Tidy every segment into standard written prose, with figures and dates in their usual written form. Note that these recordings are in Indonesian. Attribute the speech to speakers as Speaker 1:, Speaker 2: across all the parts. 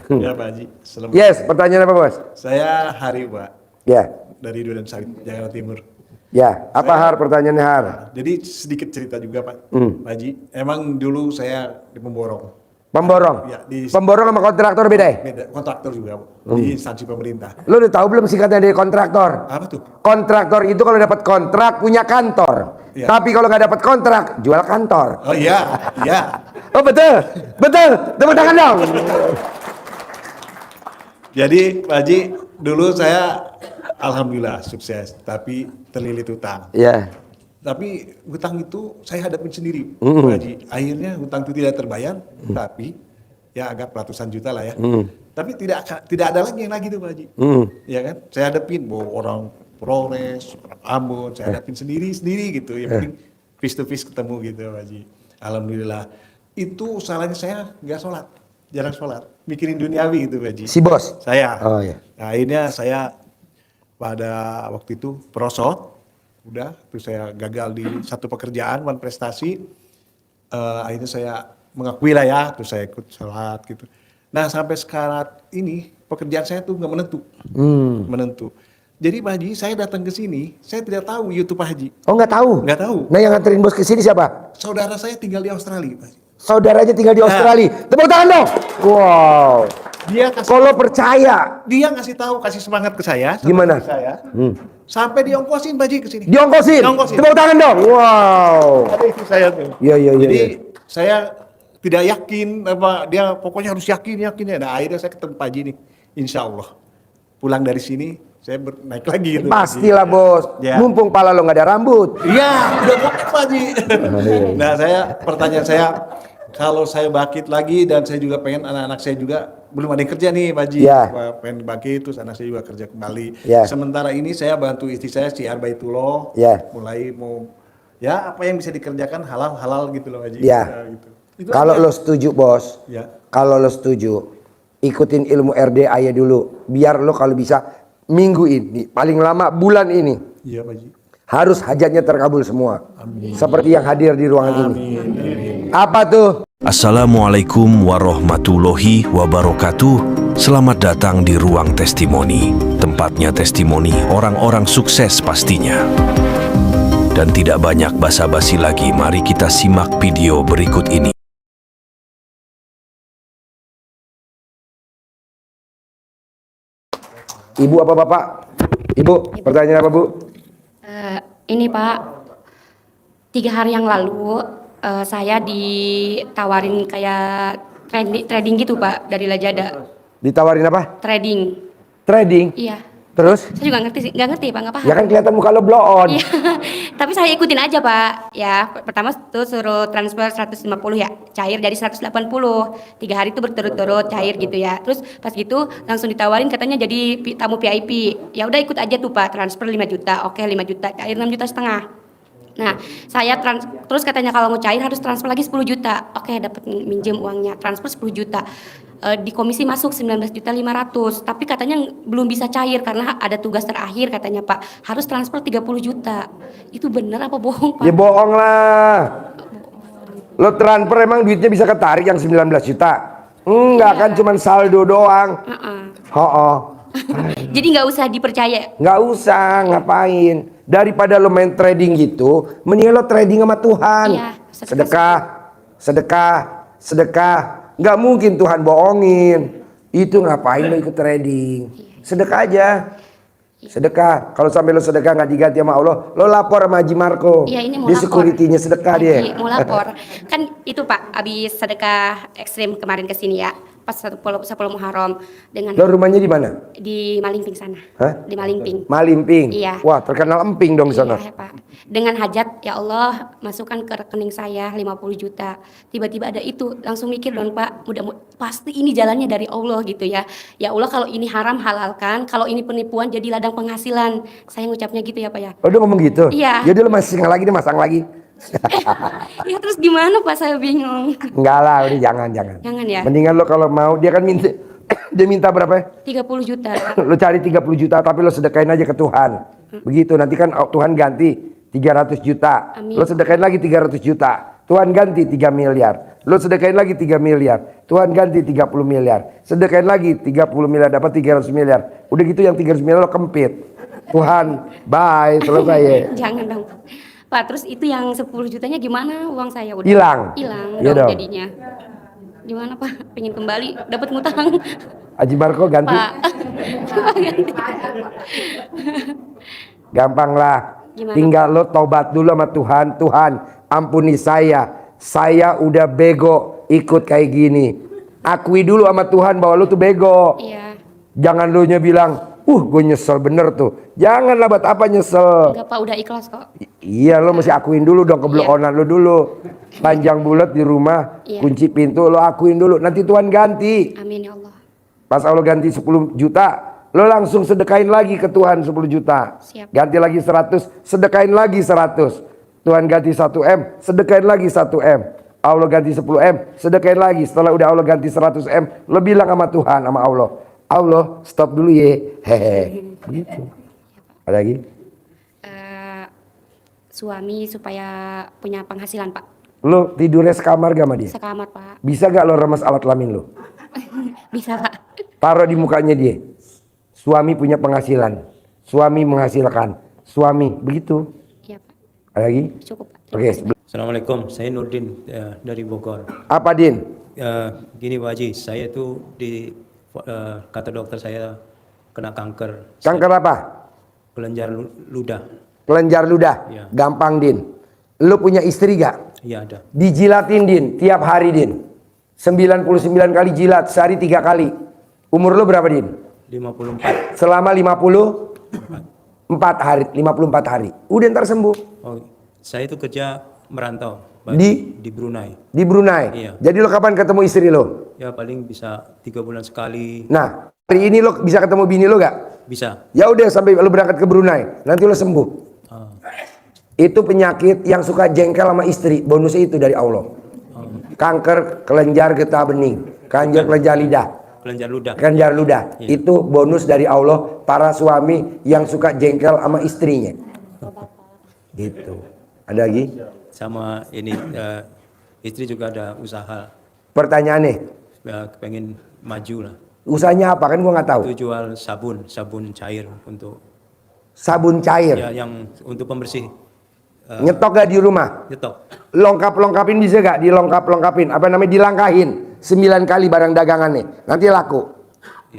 Speaker 1: Ya Pak Haji.
Speaker 2: Yes, pertanyaan apa bos?
Speaker 1: Saya Hari Pak.
Speaker 2: Ya,
Speaker 1: Dari Duren Sawit, Jakarta Timur.
Speaker 2: ya. Apa Har pertanyaannya Har?
Speaker 1: Jadi sedikit cerita juga Pak.
Speaker 2: Hmm.
Speaker 1: Pak Haji. Emang dulu saya di pemborong.
Speaker 2: Pemborong.
Speaker 1: Ya, di
Speaker 2: Pemborong sama kontraktor beda ya?
Speaker 1: beda, kontraktor juga Pak. Di instansi pemerintah.
Speaker 2: Lu udah tahu belum singkatnya dari kontraktor?
Speaker 1: Apa tuh?
Speaker 2: Kontraktor itu kalau dapat kontrak punya kantor.
Speaker 1: Iya.
Speaker 2: Tapi kalau nggak dapat kontrak jual kantor.
Speaker 1: Oh iya, iya.
Speaker 2: Oh betul, betul. Tepuk tangan dong.
Speaker 1: Jadi Pak Haji, dulu saya alhamdulillah sukses, tapi terlilit utang.
Speaker 2: Ya.
Speaker 1: Tapi hutang itu saya hadapin sendiri, Pak Haji. Akhirnya hutang itu tidak terbayar, tapi ya agak ratusan juta lah ya. Tapi tidak ada lagi yang lagi tuh Pak Haji. Ya kan? Saya hadapin bahwa orang Polres, orang Ambon, saya hadapin sendiri gitu. Yang penting face to face ketemu gitu Pak Haji. Alhamdulillah. Itu salahnya saya nggak sholat, jarang sholat, mikirin duniawi gitu Pak Haji.
Speaker 2: Si bos.
Speaker 1: Saya.
Speaker 2: Oh ya.
Speaker 1: Nah, akhirnya saya pada waktu itu prosot, udah, terus saya gagal di satu pekerjaan, one prestasi. Akhirnya saya mengakui lah ya, terus saya ikut sholat gitu. Nah sampai sekarang ini pekerjaan saya tuh nggak menentu, menentu. Jadi Pak Haji, saya datang ke sini, saya tidak tahu YouTube Pak Haji.
Speaker 2: Oh nggak tahu?
Speaker 1: Nggak tahu.
Speaker 2: Nah yang nganterin bos ke sini siapa?
Speaker 1: Saudara saya tinggal di Australia, Pak Haji.
Speaker 2: Saudaranya tinggal di Australia. Tepuk tangan dong. Wow.
Speaker 1: Dia kasih,
Speaker 2: Kalau percaya.
Speaker 1: dia ngasih tahu, kasih semangat ke saya.
Speaker 2: Gimana?
Speaker 1: Ke saya. Sampai diongkosin Pak Haji ke sini.
Speaker 2: Diongkosin.
Speaker 1: Diongkosin.
Speaker 2: Tepuk tangan dong. Wow.
Speaker 1: Ada istri saya tuh.
Speaker 2: Iya iya iya.
Speaker 1: Jadi
Speaker 2: Ya.
Speaker 1: saya tidak yakin apa dia pokoknya harus yakin ya. Nah akhirnya saya ketemu Pak Haji nih, Insya Allah pulang dari sini saya naik lagi gitu.
Speaker 2: Pastilah bos.
Speaker 1: Ya.
Speaker 2: Mumpung pala lo nggak ada rambut.
Speaker 1: Iya udah bangkit Pak Haji. Nah pertanyaan saya, kalau saya bangkit lagi dan saya juga pengen anak-anak saya juga belum ada yang kerja nih Pak Haji.
Speaker 2: Ya.
Speaker 1: Pengen bangkit terus anak saya juga kerja kembali.
Speaker 2: Ya.
Speaker 1: Sementara ini saya bantu istri saya si Arbaitullah.
Speaker 2: Ya.
Speaker 1: Mulai mau ya apa yang bisa dikerjakan halal gitu loh Pak Haji.
Speaker 2: Ya.
Speaker 1: Gitu. Itu
Speaker 2: Kalau
Speaker 1: aja.
Speaker 2: lo setuju bos.
Speaker 1: Ya.
Speaker 2: Kalau lo setuju, ikutin ilmu RDA ya dulu. Biar lo kalau bisa minggu ini, paling lama bulan ini,
Speaker 1: Iya Pak Haji.
Speaker 2: harus hajatnya terkabul semua.
Speaker 1: Amin.
Speaker 2: Seperti yang hadir di ruangan ini.
Speaker 1: Amin.
Speaker 2: Apa tuh?
Speaker 3: Assalamualaikum warahmatullahi wabarakatuh. Selamat datang di Ruang Testimoni. Tempatnya testimoni orang-orang sukses pastinya. Dan tidak banyak basa-basi lagi, mari kita simak video berikut ini.
Speaker 2: Ibu apa bapak? Ibu, pertanyaan apa bu?
Speaker 4: Ini Pak, 3 hari yang lalu saya ditawarin kayak trading gitu Pak dari Lazada.
Speaker 2: Ditawarin apa?
Speaker 4: Trading.
Speaker 2: Trading?
Speaker 4: Iya.
Speaker 2: Terus?
Speaker 4: Saya juga nggak ngerti Pak, nggak paham.
Speaker 2: Ya kan kelihatan muka lo blow on.
Speaker 4: Iya. Tapi saya ikutin aja Pak. Ya, pertama tuh suruh transfer 150 ya, cair jadi 180. 3 hari itu berturut-turut cair gitu ya. Terus pas gitu langsung ditawarin katanya jadi tamu VIP. Ya udah ikut aja tuh Pak, transfer 5 juta. Oke, 5 juta, cair 6,5 juta. Nah, saya terus katanya kalau mau cair harus transfer lagi 10 juta. Oke, dapat minjem uangnya, transfer 10 juta. Di komisi masuk 19.500.000, tapi katanya belum bisa cair karena ada tugas terakhir katanya Pak, harus transfer 30 juta. Itu bener apa bohong Pak?
Speaker 2: Ya bohong lah. Lo transfer emang duitnya bisa ketarik yang 19 juta? Enggak kan, cuman saldo doang.
Speaker 4: Jadi nggak usah dipercaya.
Speaker 2: Nggak usah, ngapain? Daripada lo main trading gitu, mendingan lo trading sama Tuhan.
Speaker 4: Iya,
Speaker 2: sedekah, sedekah, sedekah. Nggak mungkin Tuhan bohongin. Itu ngapain lo ikut trading? Sedekah aja. Sedekah. Kalau sampai lo sedekah nggak diganti sama Allah, lo lapor sama Haji Marco.
Speaker 4: Iya, ini mau
Speaker 2: Dia
Speaker 4: lapor.
Speaker 2: security-nya sedekah dia.
Speaker 4: Mau lapor. Kan itu Pak, habis sedekah ekstrim kemarin ke sini ya. Pas 10 Muharram dengan
Speaker 2: Lo rumahnya di mana?
Speaker 4: di Malingping sana.
Speaker 2: Hah?
Speaker 4: Di Malingping.
Speaker 2: Malimping.
Speaker 4: Iya.
Speaker 2: Wah, terkenal emping dong di sana.
Speaker 4: Iya Pak. Dengan hajat, ya Allah masukkan ke rekening saya 50 juta. Tiba-tiba ada itu, langsung mikir dong Pak, pasti ini jalannya dari Allah gitu ya. Ya Allah kalau ini haram halalkan, kalau ini penipuan jadi ladang penghasilan. Saya ngucapnya gitu ya Pak ya.
Speaker 2: Oh, dia ngomong gitu?
Speaker 4: Iya.
Speaker 2: Jadi lo masih lagi, dia masang lagi.
Speaker 4: Ya terus gimana Pak, saya bingung.
Speaker 2: Enggak lah, udah jangan.
Speaker 4: Jangan ya.
Speaker 2: Mendingan lo kalau mau, dia kan minta, dia minta berapa?
Speaker 4: 30 juta.
Speaker 2: Lo cari 30 juta tapi lo sedekain aja ke Tuhan. Begitu, nanti kan Tuhan ganti 300 juta.
Speaker 4: Amin.
Speaker 2: Lo sedekain lagi 300 juta. Tuhan ganti 3 miliar. Lo sedekain lagi 3 miliar. Tuhan ganti 30 miliar. Sedekahin lagi 30 miliar dapat 300 miliar. Udah gitu yang 300 miliar lo kempit. Tuhan, bye, selesai ya.
Speaker 4: Jangan dong. Pak, terus itu yang 10 jutanya gimana uang saya? Udah
Speaker 2: Hilang.
Speaker 4: Hilang
Speaker 2: Iya
Speaker 4: dong
Speaker 2: dong.
Speaker 4: jadinya. Gimana Pak? Pengen kembali dapat ngutang.
Speaker 2: Haji Marco ganti.
Speaker 4: Pak. Ganti.
Speaker 2: Gampang lah.
Speaker 4: Gimana?
Speaker 2: Tinggal lo tobat dulu sama Tuhan. Tuhan, ampuni saya. Saya udah bego ikut kayak gini. Akui dulu sama Tuhan bahwa lo tuh bego.
Speaker 4: Iya.
Speaker 2: Jangan lo nya bilang, gue nyesel bener tuh. Janganlah buat apa nyesel.
Speaker 4: Enggak Pak, udah ikhlas kok.
Speaker 2: Iya, lo mesti akuin dulu dong kebloonan lo dulu. Panjang bulat di rumah,
Speaker 4: Iya.
Speaker 2: kunci pintu lo akuin dulu. Nanti Tuhan ganti.
Speaker 4: Amin ya Allah.
Speaker 2: Pas Allah ganti 10 juta, lo langsung sedekain lagi ke Tuhan 10 juta.
Speaker 4: Siap.
Speaker 2: Ganti lagi 100, sedekain lagi 100. Tuhan ganti 1 M, sedekain lagi 1 M. Allah ganti 10 M, sedekain lagi. Setelah udah Allah ganti 100 M, lo bilang sama Tuhan, sama Allah. Allah, stop dulu ye. Hehe. Gitu. Ada lagi?
Speaker 4: Suami supaya punya penghasilan Pak.
Speaker 2: Lo tidurnya sekamar gak sama dia?
Speaker 4: Sekamar Pak.
Speaker 2: Bisa gak lo remes alat kelamin lo?
Speaker 4: Bisa Pak.
Speaker 2: Taruh di mukanya dia. Suami punya penghasilan. Suami menghasilkan. Suami, begitu.
Speaker 4: Iya Pak.
Speaker 2: Ada lagi?
Speaker 4: Cukup Pak.
Speaker 2: Oke.
Speaker 5: Assalamualaikum, saya Nurdin dari Bogor.
Speaker 2: Apa Din?
Speaker 5: Gini Pak Haji, saya itu kata dokter saya kena kanker
Speaker 2: Kanker apa?
Speaker 5: kelenjar ludah.
Speaker 2: Kelenjar ludah.
Speaker 5: Iya.
Speaker 2: Gampang Din. Lo punya istri gak?
Speaker 5: Iya ada.
Speaker 2: Dijilatin Din, tiap hari Din. 99 kali jilat, sehari 3 kali. Umur lo berapa Din?
Speaker 5: 54.
Speaker 2: Selama 54 hari. Udah ntar sembuh.
Speaker 5: Oh, saya itu kerja merantau Pak
Speaker 2: Di?
Speaker 5: Haji, di Brunei.
Speaker 2: Di Brunei.
Speaker 5: Iya.
Speaker 2: Jadi lo kapan ketemu istri lo?
Speaker 5: Ya paling bisa 3 bulan sekali.
Speaker 2: Nah, hari ini lo bisa ketemu bini lo gak?
Speaker 5: Bisa.
Speaker 2: Ya udah sampai lo berangkat ke Brunei, nanti lo sembuh. Itu penyakit yang suka jengkel sama istri, bonusnya itu dari Allah. Kanker kelenjar getah bening, kelenjar lidah,
Speaker 5: Kelenjar ludah.
Speaker 2: kelenjar ludah.
Speaker 5: Iya.
Speaker 2: Itu bonus dari Allah para suami yang suka jengkel sama istrinya. Gitu. Ada lagi?
Speaker 5: Sama ini istri juga ada usaha.
Speaker 2: Pertanyaannya,
Speaker 5: Pengen maju lah.
Speaker 2: usahanya apa kan gua nggak tahu.
Speaker 5: Itu jual sabun cair untuk
Speaker 2: Sabun cair.
Speaker 5: ya yang untuk pembersih
Speaker 2: Nyetok gak di rumah?
Speaker 5: nyetok.
Speaker 2: Lengkapin bisa gak? Dilengkapin. Apa namanya? Dilangkahin 9 kali barang dagangannya. Nanti laku.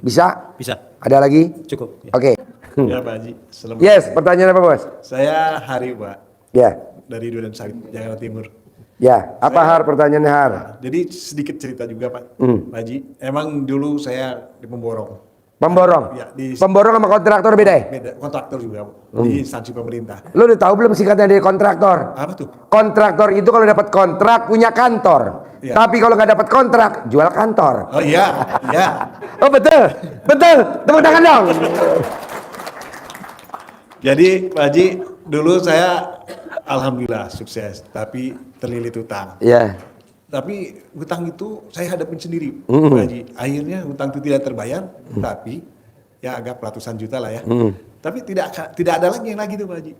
Speaker 2: Bisa?
Speaker 5: Bisa.
Speaker 2: Ada lagi?
Speaker 5: Cukup. Ya.
Speaker 2: Oke.
Speaker 1: Ya Pak Haji. Selamat.
Speaker 2: Yes, pertanyaan apa bos?
Speaker 1: Saya Hari Pak,
Speaker 2: Ya.
Speaker 1: dari Duren Sawit, Jakarta Timur.
Speaker 2: Ya. Apa Har pertanyaannya Har?
Speaker 1: Jadi sedikit cerita juga Pak, Pak Haji. Emang dulu saya di pemborong.
Speaker 2: Pemborong.
Speaker 1: Ya, di
Speaker 2: Pemborong sama kontraktor beda ya?
Speaker 1: beda kontraktor juga Pak, di instansi pemerintah.
Speaker 2: Lu udah tahu belum singkatan dari kontraktor?
Speaker 1: Apa tuh?
Speaker 2: Kontraktor itu kalau dapat kontrak punya kantor.
Speaker 1: Iya.
Speaker 2: Tapi kalau nggak dapat kontrak jual kantor.
Speaker 1: Oh iya, iya.
Speaker 2: Oh betul, betul. Tepuk tangan dong.
Speaker 1: Jadi Pak Haji, dulu saya alhamdulillah sukses, tapi terlilit utang.
Speaker 2: Ya.
Speaker 1: Tapi hutang itu saya hadapin sendiri, Pak Haji. Akhirnya hutang itu tidak terbayar, tapi ya agak ratusan juta lah ya. Tapi tidak ada lagi yang lagi tuh Pak Haji.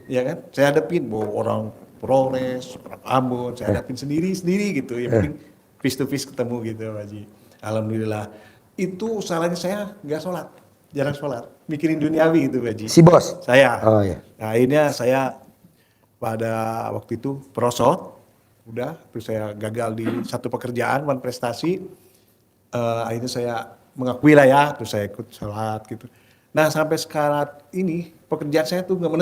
Speaker 1: Ya kan? Saya hadapin bahwa orang Polres, orang Ambon, saya hadapin sendiri gitu. Yang penting face to face ketemu gitu Pak Haji. Alhamdulillah. Itu salahnya saya nggak sholat, jarang sholat, mikirin duniawi gitu Pak Haji.
Speaker 2: Si bos.
Speaker 1: Saya.
Speaker 2: Oh iya.
Speaker 1: Nah, akhirnya saya pada waktu itu prosot, udah, terus saya gagal di satu pekerjaan, one prestasi. Akhirnya saya mengakui lah ya, terus saya ikut sholat gitu. Nah sampai sekarang ini pekerjaan saya tuh nggak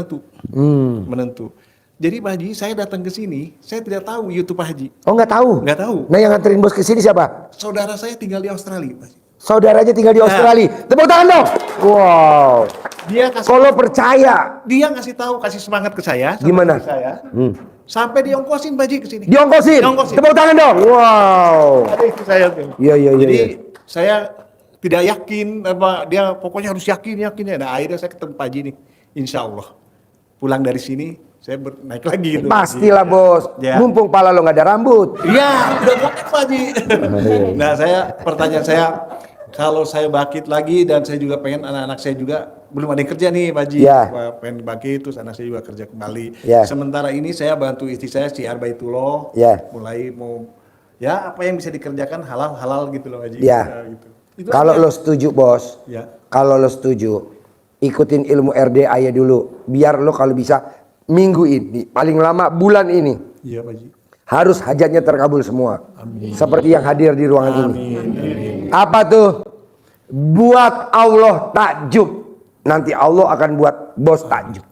Speaker 1: menentu. Jadi Pak Haji, saya datang ke sini, saya tidak tahu YouTube Pak Haji.
Speaker 2: Oh nggak tahu?
Speaker 1: Nggak tahu.
Speaker 2: Nah yang nganterin bos ke sini siapa?
Speaker 1: Saudara saya tinggal di Australia, Pak Haji.
Speaker 2: Saudaranya tinggal di Australia. Tepuk tangan dong. Wow.
Speaker 1: Dia kasih,
Speaker 2: Kalau percaya.
Speaker 1: dia ngasih tahu, kasih semangat ke saya. sama
Speaker 2: Gimana?
Speaker 1: istri saya. Sampai diongkosin Pak Haji ke sini.
Speaker 2: Diongkosin.
Speaker 1: Diongkosin.
Speaker 2: Tepuk tangan dong. Wow.
Speaker 1: Ada istri saya tuh.
Speaker 2: Iya.
Speaker 1: Jadi saya tidak yakin apa dia pokoknya harus yakin ya. Nah akhirnya saya ketemu Pak Haji nih, insya Allah pulang dari sini saya naik lagi gitu.
Speaker 2: Pastilah bos.
Speaker 1: Ya.
Speaker 2: Mumpung pala lo nggak ada rambut.
Speaker 1: Iya udah botak Pak Haji. Nah pertanyaan saya, kalau saya bangkit lagi dan saya juga pengen anak-anak saya juga belum ada yang kerja nih Pak Haji.
Speaker 2: Ya.
Speaker 1: Pengen bangkit terus anak saya juga kerja kembali.
Speaker 2: Ya.
Speaker 1: Sementara ini saya bantu istri saya si Arbaitullah.
Speaker 2: Ya.
Speaker 1: Mulai mau ya apa yang bisa dikerjakan halal gitu loh Haji.
Speaker 2: Ya.
Speaker 1: Gitu. Itu
Speaker 2: Kalau
Speaker 1: aja.
Speaker 2: lo setuju bos,
Speaker 1: Ya.
Speaker 2: kalau lo setuju, ikutin ilmu RDA dulu. Biar lo kalau bisa minggu ini, paling lama bulan ini,
Speaker 1: Iya Pak Haji.
Speaker 2: harus hajatnya terkabul semua. Seperti yang hadir di ruangan ini. Apa tuh? Buat Allah takjub. Nanti Allah akan buat bos takjub.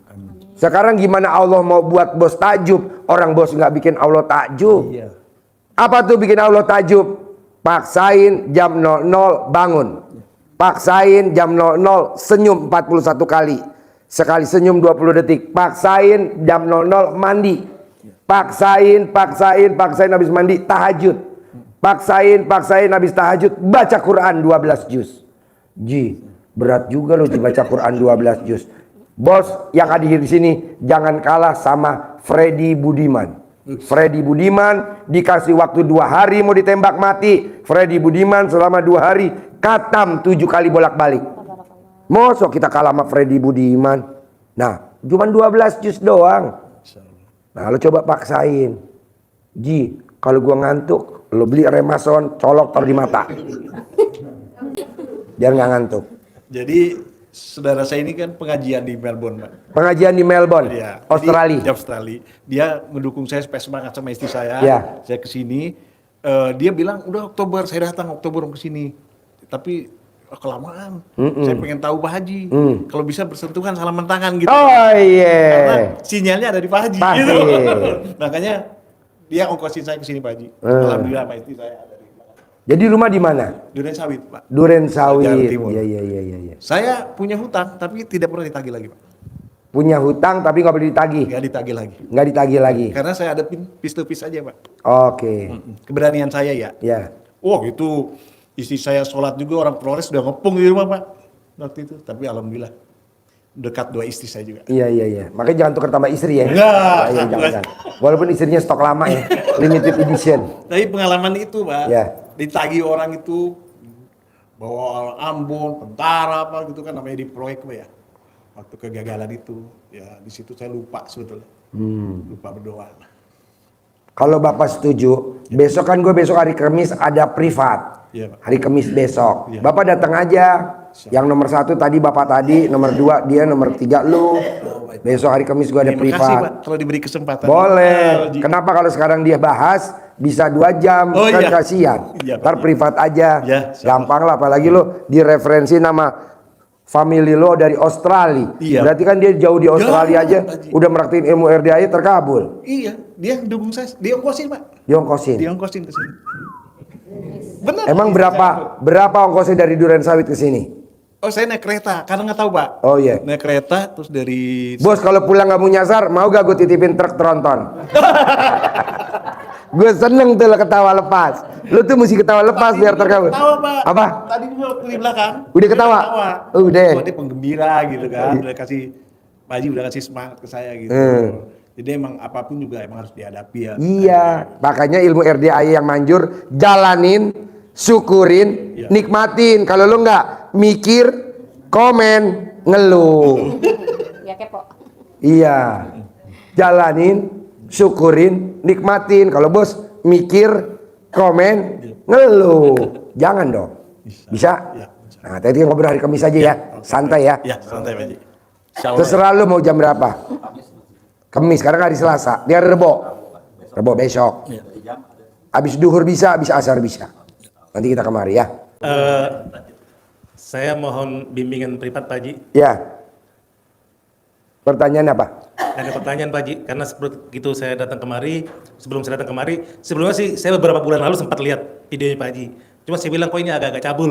Speaker 2: Sekarang gimana Allah mau buat bos takjub? Orang bos nggak bikin Allah takjub.
Speaker 1: Iya.
Speaker 2: Apa tuh bikin Allah takjub? Paksain jam 00 bangun. Paksain jam 00 senyum 41 kali. Sekali senyum 20 detik. Paksain jam 00 mandi. Paksain habis mandi tahajud. Paksain habis tahajud baca Quran 12 juz. Ji, berat juga loh dibaca Quran 12 juz. Bos yang hadir di sini jangan kalah sama Freddy Budiman. Freddy Budiman dikasih waktu 2 hari mau ditembak mati. Freddy Budiman selama 2 hari katam 7 kali bolak-balik. Mosok kita kalah sama Freddy Budiman. Nah, cuma 12 juz doang. Nah, lo coba paksain. Ji, kalau gua ngantuk, lo beli Remason, colok taruh di mata. Biar nggak ngantuk.
Speaker 1: Jadi saudara saya ini kan pengajian di Melbourne, Pak.
Speaker 2: Pengajian di Melbourne,
Speaker 1: Iya.
Speaker 2: Australia.
Speaker 1: Di Australia. Dia mendukung saya supaya semangat sama istri saya.
Speaker 2: Ya.
Speaker 1: Saya kesini. Dia bilang udah Oktober saya datang Oktober kesini. Tapi kelamaan. Saya pengen tahu Pak Haji. Kalau bisa bersentuhan salaman tangan gitu.
Speaker 2: Oh iya.
Speaker 1: Karena sinyalnya ada di Pak Haji.
Speaker 2: Pasti.
Speaker 1: Gitu. Makanya dia ongkosin saya kesini Pak Haji. Alhamdulillah Pak istri saya ada di
Speaker 2: Jadi rumah di mana?
Speaker 1: Duren Sawit Pak.
Speaker 2: Duren Sawit.
Speaker 1: Jawa Timur.
Speaker 2: Iya.
Speaker 1: Saya punya hutang tapi tidak pernah ditagih lagi Pak.
Speaker 2: Punya hutang tapi nggak boleh ditagih.
Speaker 1: Nggak ditagih lagi.
Speaker 2: Nggak ditagih lagi.
Speaker 1: Karena saya hadapin piece to piece aja Pak.
Speaker 2: Oke.
Speaker 1: Keberanian saya ya.
Speaker 2: Ya.
Speaker 1: Wah itu istri saya sholat juga orang Flores udah ngepung di rumah Pak. Waktu itu. Tapi alhamdulillah dekat 2 istri saya juga.
Speaker 2: Iya. Makanya jangan tukar tambah istri ya.
Speaker 1: Enggak.
Speaker 2: Iya, jangan. Walaupun istrinya stok lama ya. Limited edition.
Speaker 1: Tapi pengalaman itu Pak.
Speaker 2: Ya.
Speaker 1: Ditagih orang itu bawa Ambon, tentara apa gitu kan namanya di proyek Pak ya. Waktu kegagalan itu ya di situ saya lupa sebetulnya. Lupa berdoa.
Speaker 2: Kalau Bapak setuju, besok kan gue besok hari Kamis ada privat.
Speaker 1: Iya, Pak.
Speaker 2: Hari Kamis besok.
Speaker 1: Iya.
Speaker 2: Bapak datang aja. Yang nomor 1 tadi Bapak tadi, nomor 2 dia, nomor 3 lu. Besok hari Kamis gue ada
Speaker 1: Terima kasih Pak
Speaker 2: privat.
Speaker 1: kalau diberi kesempatan.
Speaker 2: Boleh. Kenapa kalau sekarang dia bahas bisa 2 jam?
Speaker 1: Oh,
Speaker 2: Kan
Speaker 1: iya.
Speaker 2: kasihan.
Speaker 1: Iya, Pak.
Speaker 2: Ntar privat aja.
Speaker 1: Ya, siap.
Speaker 2: Gampang lah. Apalagi lu direferensi nama family lo dari Australia.
Speaker 1: Iya.
Speaker 2: Berarti kan dia jauh di Australia aja.
Speaker 1: Haji.
Speaker 2: Udah meraktiin ilmu RDA terkabul.
Speaker 1: Iya, dia dukung saya, dia ongkosin Pak.
Speaker 2: Diongkosin.
Speaker 1: Dia ongkosin ke sini. Benar.
Speaker 2: Emang berapa ongkosnya dari Duren Sawit ke sini?
Speaker 1: Oh saya naik kereta, karena nggak tahu Pak.
Speaker 2: Oh iya.
Speaker 1: Naik kereta terus dari
Speaker 2: Bos kalau pulang nggak mau nyasar, mau gak gue titipin truk tronton? Gue seneng tuh lo ketawa lepas. Lo tuh mesti ketawa lepas biar terkabul.
Speaker 1: Ketawa Pak.
Speaker 2: Apa?
Speaker 1: Tadi gua waktu di belakang.
Speaker 2: Udah ketawa? Udah.
Speaker 1: Oh, dia penggembira gitu kan. Udah kasih Pak Haji udah kasih semangat ke saya gitu. Jadi emang apapun juga emang harus dihadapi ya.
Speaker 2: Iya, makanya ilmu RDA yang manjur, jalanin, syukurin,
Speaker 1: Iya.
Speaker 2: nikmatin. Kalau lo nggak mikir, komen, ngeluh.
Speaker 4: Ya kepo.
Speaker 2: Iya, jalanin, syukurin, nikmatin. Kalau bos mikir, komen, ngeluh. Jangan dong. Bisa?
Speaker 1: Ya.
Speaker 2: Nah, tadi ngobrol hari Kamis aja ya, santai ya.
Speaker 1: Ya, santai Pak Haji. Insya Allah.
Speaker 2: Terserah lu mau jam berapa. Kamis, sekarang hari Selasa. Dia Rebo. Rebo besok. Habis duhur bisa, habis asar bisa. Nanti kita kemari ya.
Speaker 6: Saya mohon bimbingan privat Pak Haji.
Speaker 2: Ya. Pertanyaan apa?
Speaker 6: Ada pertanyaan Pak Haji, karena begitu saya datang kemari, sebelumnya sih saya beberapa bulan lalu sempat lihat videonya Pak Haji. Cuma saya bilang kok ini agak-agak cabul.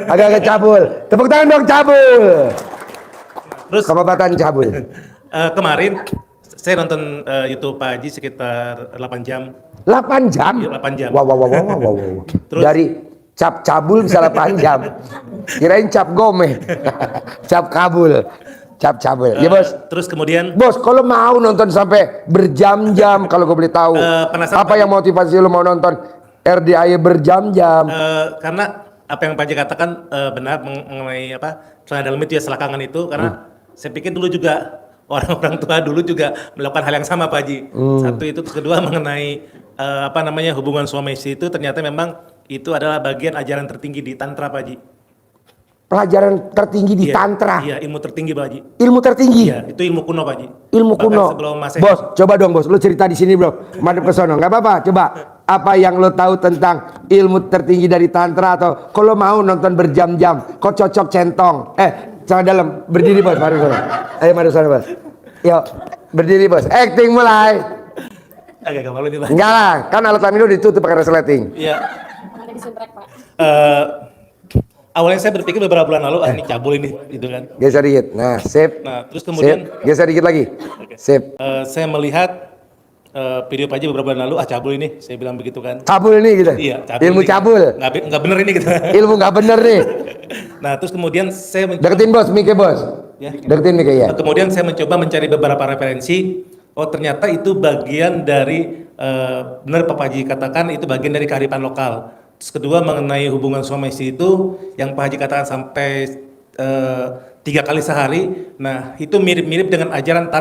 Speaker 2: Agak-agak cabul. Tepuk tangan dong cabul.
Speaker 6: Terus
Speaker 2: Kebabatan cabul.
Speaker 6: kemarin saya nonton YouTube Pak Haji sekitar 8 jam.
Speaker 2: 8 jam?
Speaker 6: Iya, 8 jam.
Speaker 2: Wow.
Speaker 6: Terus-
Speaker 2: Dari cap cabul bisa 8 jam. Kirain cap gome. Cap kabul. Cap cabul. Ya bos.
Speaker 6: Terus kemudian
Speaker 2: Bos, kalau mau nonton sampai berjam-jam, kalau gue boleh tahu,
Speaker 6: penasaran
Speaker 2: apa yang motivasi lu mau nonton RDA berjam-jam?
Speaker 6: karena apa yang Pak Haji katakan benar mengenai apa celana dalam itu ya selakangan itu, karena saya pikir dulu juga orang-orang tua dulu juga melakukan hal yang sama Pak Haji. Satu itu, terus kedua mengenai hubungan suami istri itu ternyata memang itu adalah bagian ajaran tertinggi di tantra Pak Haji.
Speaker 2: Pelajaran tertinggi di
Speaker 6: Iya,
Speaker 2: tantra.
Speaker 6: Iya, ilmu tertinggi Pak Haji.
Speaker 2: Ilmu tertinggi.
Speaker 6: Iya, itu ilmu kuno Pak Haji.
Speaker 2: Ilmu
Speaker 6: Bahkan
Speaker 2: kuno.
Speaker 6: sebelum Masehi.
Speaker 2: Bos, coba dong bos, lu cerita di sini bro. Madep ke sono, nggak apa-apa. Coba apa yang lo tahu tentang ilmu tertinggi dari tantra, atau kalau mau nonton berjam-jam, kok cocok centong. Jangan dalam, berdiri bos, mari sono. Ayo mari sono bos. Yuk, berdiri bos. Acting mulai.
Speaker 6: Agak malu nih Pak.
Speaker 2: Enggak lah, kan alat kelamin lu ditutup pakai resleting.
Speaker 6: Iya. Awalnya saya berpikir beberapa bulan lalu, ini cabul ini, gitu kan.
Speaker 2: Geser dikit. Nah, sip.
Speaker 6: Nah, terus kemudian
Speaker 2: Sip. Geser dikit lagi. Sip.
Speaker 6: saya melihat video Pak Haji beberapa bulan lalu, cabul ini, saya bilang begitu kan.
Speaker 2: Cabul nih gitu.
Speaker 6: Iya, cabul.
Speaker 2: Ilmu
Speaker 6: ini.
Speaker 2: cabul.
Speaker 6: Nggak bener ini gitu.
Speaker 2: Ilmu nggak bener nih.
Speaker 6: Nah, terus kemudian saya
Speaker 2: Deketin bos, mic bos.
Speaker 6: Ya.
Speaker 2: Deketin mic ya.
Speaker 6: Kemudian saya mencoba mencari beberapa referensi. Oh, ternyata itu bagian dari benar Pak Haji katakan itu bagian dari kearifan lokal. Terus kedua mengenai hubungan suami istri itu yang Pak Haji katakan sampai 3 kali sehari. Nah, itu mirip-mirip dengan ajaran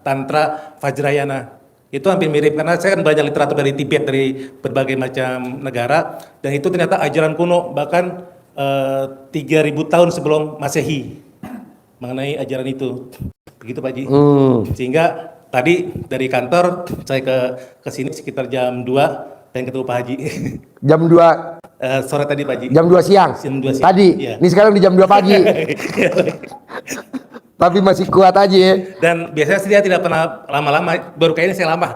Speaker 6: tantra Vajrayana. Itu hampir mirip karena saya kan banyak literatur dari Tibet, dari berbagai macam negara, dan itu ternyata ajaran kuno bahkan 3000 tahun sebelum Masehi mengenai ajaran itu. Begitu Pak Haji. Sehingga tadi dari kantor saya ke sini sekitar jam 2 dan ketemu Pak Haji.
Speaker 2: Jam 2
Speaker 6: sore tadi Pak Haji.
Speaker 2: jam 2 siang.
Speaker 6: Jam 2 siang.
Speaker 2: Tadi.
Speaker 6: Iya.
Speaker 2: Ini sekarang di jam 2 pagi. Tapi masih kuat aja ya.
Speaker 6: Dan biasanya sih dia tidak pernah lama-lama, baru kayak ini saya lama.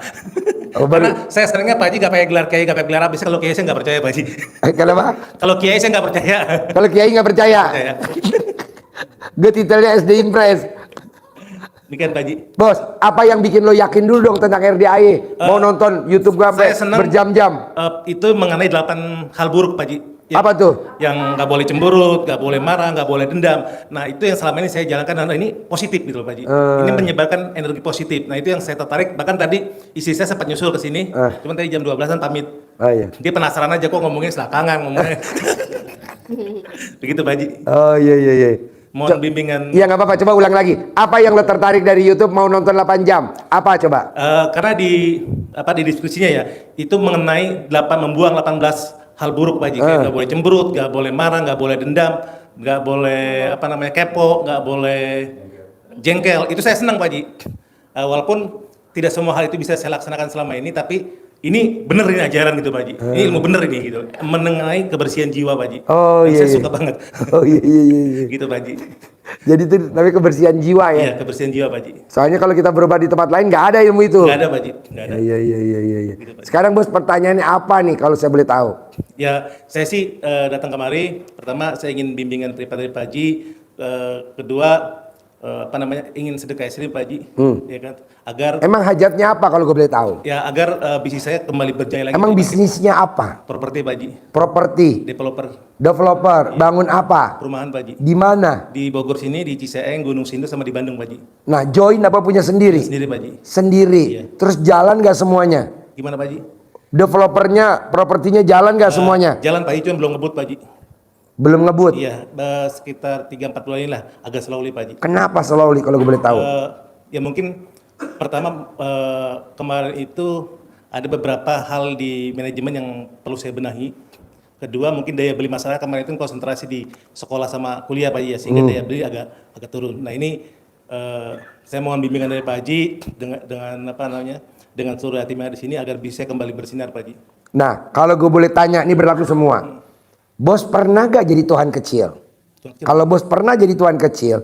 Speaker 2: Oh, baru.
Speaker 6: Karena saya seringnya Pak Haji gak pakai gelar kiai, gak pakai gelar apa. Biasanya kalau kiai saya gak percaya Pak Haji.
Speaker 2: Kenapa?
Speaker 6: Kalau kiai saya gak percaya.
Speaker 2: Kalau kiai nggak percaya.
Speaker 6: Percaya.
Speaker 2: Gue titelnya SD Impress.
Speaker 6: Demikian Pak Haji.
Speaker 2: Bos, apa yang bikin lo yakin dulu dong tentang RDAE? Mau nonton YouTube gua sampai
Speaker 6: Saya senang
Speaker 2: berjam-jam.
Speaker 6: Itu mengenai 8 hal buruk Pak Haji.
Speaker 2: Apa tuh?
Speaker 6: Yang nggak boleh cemberut, nggak boleh marah, nggak boleh dendam. Nah itu yang selama ini saya jalankan, dan ini positif gitu loh Pak Haji. Ini menyebarkan energi positif. Nah itu yang saya tertarik. Bahkan tadi istri saya sempat nyusul ke sini. Cuman tadi jam 12-an pamit.
Speaker 2: Oh iya.
Speaker 6: Dia penasaran aja kok ngomongnya selakangan ngomongnya. Begitu Pak Haji.
Speaker 2: Oh iya iya iya.
Speaker 6: Mohon bimbingan.
Speaker 2: Iya nggak apa-apa, coba ulang lagi. Apa yang lo tertarik dari YouTube mau nonton 8 jam? Apa coba?
Speaker 6: Karena di diskusinya ya, itu mengenai membuang 18 hal buruk Pak Haji. Kayak nggak boleh cemberut, nggak boleh marah, nggak boleh dendam, nggak boleh kepo, nggak boleh jengkel. Itu saya senang Pak Haji. Walaupun tidak semua hal itu bisa saya laksanakan selama ini, tapi ini bener ini ajaran gitu Pak Haji. Ini ilmu bener ini gitu. Mengenai kebersihan jiwa Pak Haji.
Speaker 2: Oh iya.
Speaker 6: Saya suka banget.
Speaker 2: Oh iya iya iya.
Speaker 6: Gitu Pak Haji.
Speaker 2: Jadi itu namanya kebersihan jiwa ya.
Speaker 6: Iya, kebersihan jiwa Pak Haji.
Speaker 2: Soalnya kalau kita berobat di tempat lain nggak ada ilmu itu.
Speaker 6: Nggak ada Pak Haji. Nggak ada.
Speaker 2: Iya iya iya iya. Iya.
Speaker 6: Gitu, Pak Haji.
Speaker 2: Sekarang bos pertanyaannya apa nih kalau saya boleh tahu?
Speaker 6: Ya, saya sih datang kemari. Pertama, saya ingin bimbingan privat dari Pak Haji. Kedua, ingin sedekah istri Pak Haji, ya kan? Agar
Speaker 2: Emang hajatnya apa kalau gue boleh tahu?
Speaker 6: ya agar bisnis saya kembali berjaya lagi.
Speaker 2: Emang
Speaker 6: Pak Haji.
Speaker 2: bisnisnya apa?
Speaker 6: Properti Pak Haji,
Speaker 2: Properti,
Speaker 6: developer
Speaker 2: developer, bangun apa?
Speaker 6: perumahan Pak Haji.
Speaker 2: Di mana?
Speaker 6: Di Bogor sini, di Ciseeng, Gunung Sindur, sama di Bandung Pak Haji.
Speaker 2: Nah, join apa punya sendiri?
Speaker 6: Sendiri Pak Haji.
Speaker 2: Sendiri.
Speaker 6: Iya.
Speaker 2: Terus jalan nggak semuanya?
Speaker 6: Gimana Pak Haji?
Speaker 2: Developernya, propertinya jalan nggak semuanya?
Speaker 6: Jalan Pak Haji, cuma belum ngebut Pak Haji.
Speaker 2: Belum ngebut.
Speaker 6: Iya, sekitar 3-4 bulan inilah, agak slowly Pak Haji.
Speaker 2: Kenapa slowly kalau gue boleh tahu?
Speaker 6: Ya mungkin pertama kemarin itu ada beberapa hal di manajemen yang perlu saya benahi. Kedua mungkin daya beli masyarakat kemarin itu konsentrasi di sekolah sama kuliah Pak Haji ya, sehingga daya beli agak turun. Nah ini saya mohon bimbingan dari Pak Haji dengan seluruh tim yang ada di sini agar bisa kembali bersinar Pak Haji.
Speaker 2: Nah, kalau gue boleh tanya, ini berlaku semua. Bos pernah gak jadi Tuhan kecil? Kalau bos pernah jadi Tuhan kecil,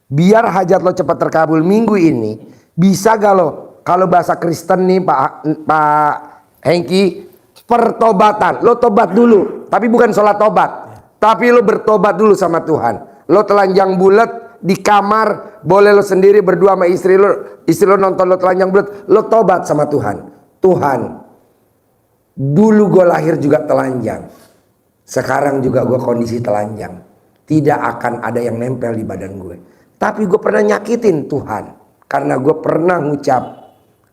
Speaker 2: biar hajat lo cepat terkabul minggu ini, bisa gak lo, kalau bahasa Kristen nih Pak Hengki, pertobatan. Lo tobat dulu, tapi bukan sholat tobat, tapi lo bertobat dulu sama Tuhan. Lo telanjang bulat di kamar, boleh lo sendiri berdua sama istri lo nonton lo telanjang bulat, lo tobat sama Tuhan. Tuhan, dulu gue lahir juga telanjang, sekarang juga gue kondisi telanjang, tidak akan ada yang nempel di badan gue. Tapi gue pernah nyakitin Tuhan, karena gue pernah ngucap,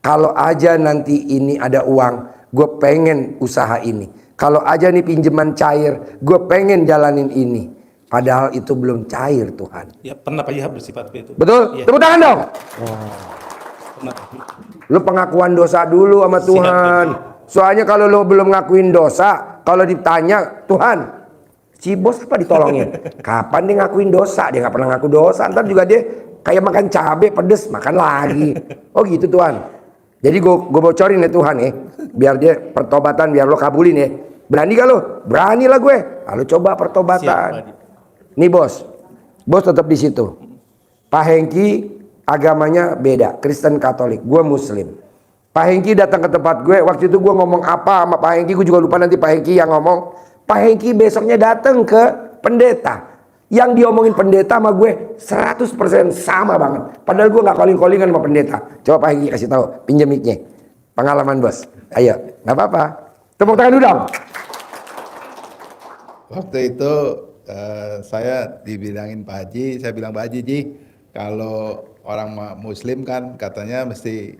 Speaker 2: kalau aja nanti ini ada uang, gue pengen usaha ini. Kalau aja nih pinjaman cair, gue pengen jalanin ini. Padahal itu belum cair Tuhan.
Speaker 6: Ya pernah Pak Haji bersifat seperti itu.
Speaker 2: Betul?
Speaker 6: Ya.
Speaker 2: Tepuk tangan dong.
Speaker 6: Pernah.
Speaker 2: Lu pengakuan dosa dulu sama Tuhan. Soalnya kalau lo belum ngakuin dosa, kalau ditanya, Tuhan, si bos apa ditolongin? Kapan dia ngakuin dosa? Dia nggak pernah ngaku dosa. Ntar juga dia kayak makan cabai pedes, makan lagi. Oh gitu Tuhan. Jadi gue bocorin ya Tuhan ya, biar dia pertobatan, biar lo kabulin ya. Berani gak lo? Berani lah gue. Lalu coba pertobatan. Nih bos tetap di situ. Pak Hengki agamanya beda, Kristen Katolik. Gue Muslim. Pak Hengki datang ke tempat gue. Waktu itu gue ngomong apa sama Pak Hengki, gue juga lupa nanti Pak Hengki yang ngomong. Pak Hengki besoknya datang ke pendeta. Yang diomongin pendeta sama gue 100% sama banget. Padahal gue gak calling-callingan sama pendeta. Coba Pak Hengki kasih tahu, pinjam mic-nya. Pengalaman bos. Ayo, gak apa-apa. Tepuk tangan dulu dong.
Speaker 7: Waktu itu saya dibilangin Pak Haji, saya bilang Pak Haji, Ji, kalau orang Muslim kan katanya mesti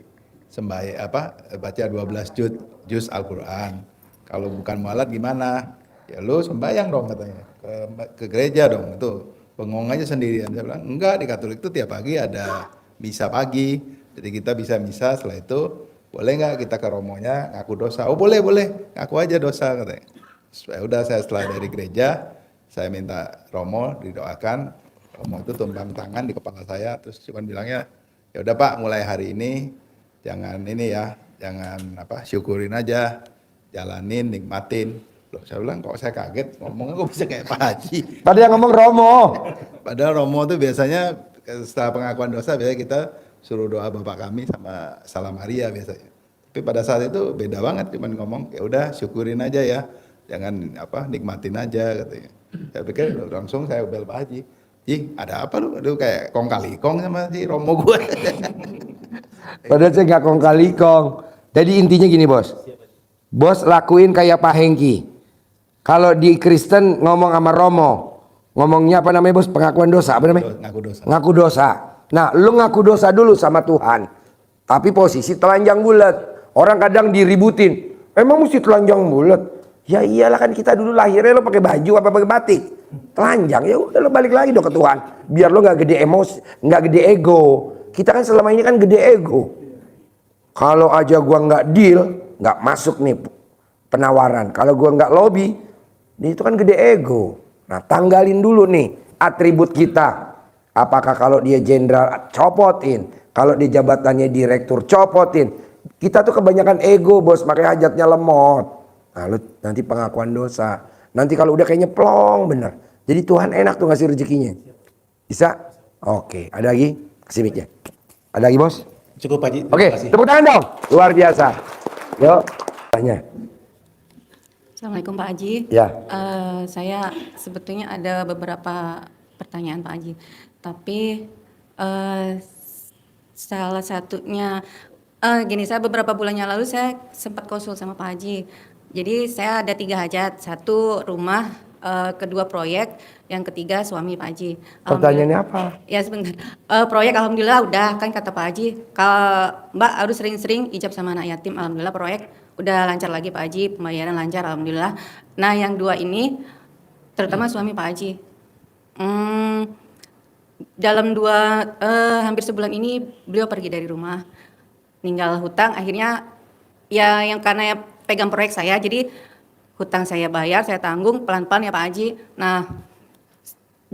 Speaker 7: baca 12 juz Al-Quran. Kalau bukan mualaf gimana? Ya lu sembahyang dong katanya, ke gereja dong, itu bengong aja sendirian. Saya bilang enggak, di Katolik itu tiap pagi ada misa pagi, jadi kita bisa misa. Setelah itu boleh nggak kita ke romonya ngaku dosa? Oh boleh, ngaku aja dosa katanya. Ya udah, saya setelah dari gereja saya minta romo didoakan. Romo itu tumpang tangan di kepala saya, terus cuman bilangnya ya udah Pak, mulai hari ini jangan syukurin aja, jalanin, nikmatin. Loh, saya bilang kok saya kaget, ngomongnya kok bisa kayak Pak Haji.
Speaker 2: Tadi yang ngomong Romo.
Speaker 7: Padahal Romo itu biasanya setelah pengakuan dosa biasanya kita suruh doa Bapa Kami sama Salam Maria biasanya. Tapi pada saat itu beda banget, cuman ngomong ya udah syukurin aja ya, jangan nikmatin aja katanya. Saya pikir langsung saya bel Pak Haji. Ji, ada apa lu? Aduh, kayak kong kali kong sama si Romo gue.
Speaker 2: Padahal saya nggak kong kali kong. Jadi intinya gini bos. Bos lakuin kayak Pak Hengki. Kalau di Kristen ngomong sama Romo, ngomongnya apa namanya bos? Pengakuan dosa, apa namanya?
Speaker 7: Ngaku dosa.
Speaker 2: Ngaku dosa. Nah, lu ngaku dosa dulu sama Tuhan. Tapi posisi telanjang bulat. Orang kadang diributin. Emang mesti telanjang bulat? Ya iyalah, kan kita dulu lahirnya lo pakai baju apa pakai batik? Telanjang, ya udah lo balik lagi dong ke Tuhan. Biar lo nggak gede emosi, nggak gede ego. Kita kan selama ini kan gede ego. Kalau aja gua nggak deal, nggak masuk nih penawaran. Kalau gua nggak lobby, itu kan gede ego. Nah, tanggalin dulu nih atribut kita. Apakah kalau dia jenderal copotin, kalau dia jabatannya direktur copotin. Kita tuh kebanyakan ego bos, makanya hajatnya lemot. Nah, lu nanti pengakuan dosa. Nanti kalau udah kayaknya plong bener. Jadi Tuhan enak tuh ngasih rezekinya. Bisa? Oke, ada lagi? Kasih mic-nya. Ada lagi bos?
Speaker 6: Cukup Pak Haji.
Speaker 2: Oke, tepuk tangan dong. Luar biasa. Yuk, tanya.
Speaker 8: Assalamualaikum Pak Haji.
Speaker 2: Ya.
Speaker 8: Saya sebetulnya ada beberapa pertanyaan Pak Haji. Tapi salah satunya gini, saya beberapa bulan yang lalu saya sempat konsul sama Pak Haji. Jadi saya ada 3 hajat, 1 rumah, kedua proyek, yang ketiga suami Pak Haji.
Speaker 2: Pertanyaannya apa?
Speaker 8: Ya sebentar. Proyek alhamdulillah udah, kan kata Pak Haji, kalau Mbak harus sering-sering ijab sama anak yatim. Alhamdulillah proyek udah lancar lagi Pak Haji, pembayaran lancar alhamdulillah. Nah yang 2 ini, terutama suami Pak Haji. Dalam hampir sebulan ini beliau pergi dari rumah, ninggal hutang. Akhirnya ya yang karena ya pegang proyek saya, jadi hutang saya bayar, saya tanggung pelan-pelan ya Pak Haji. Nah,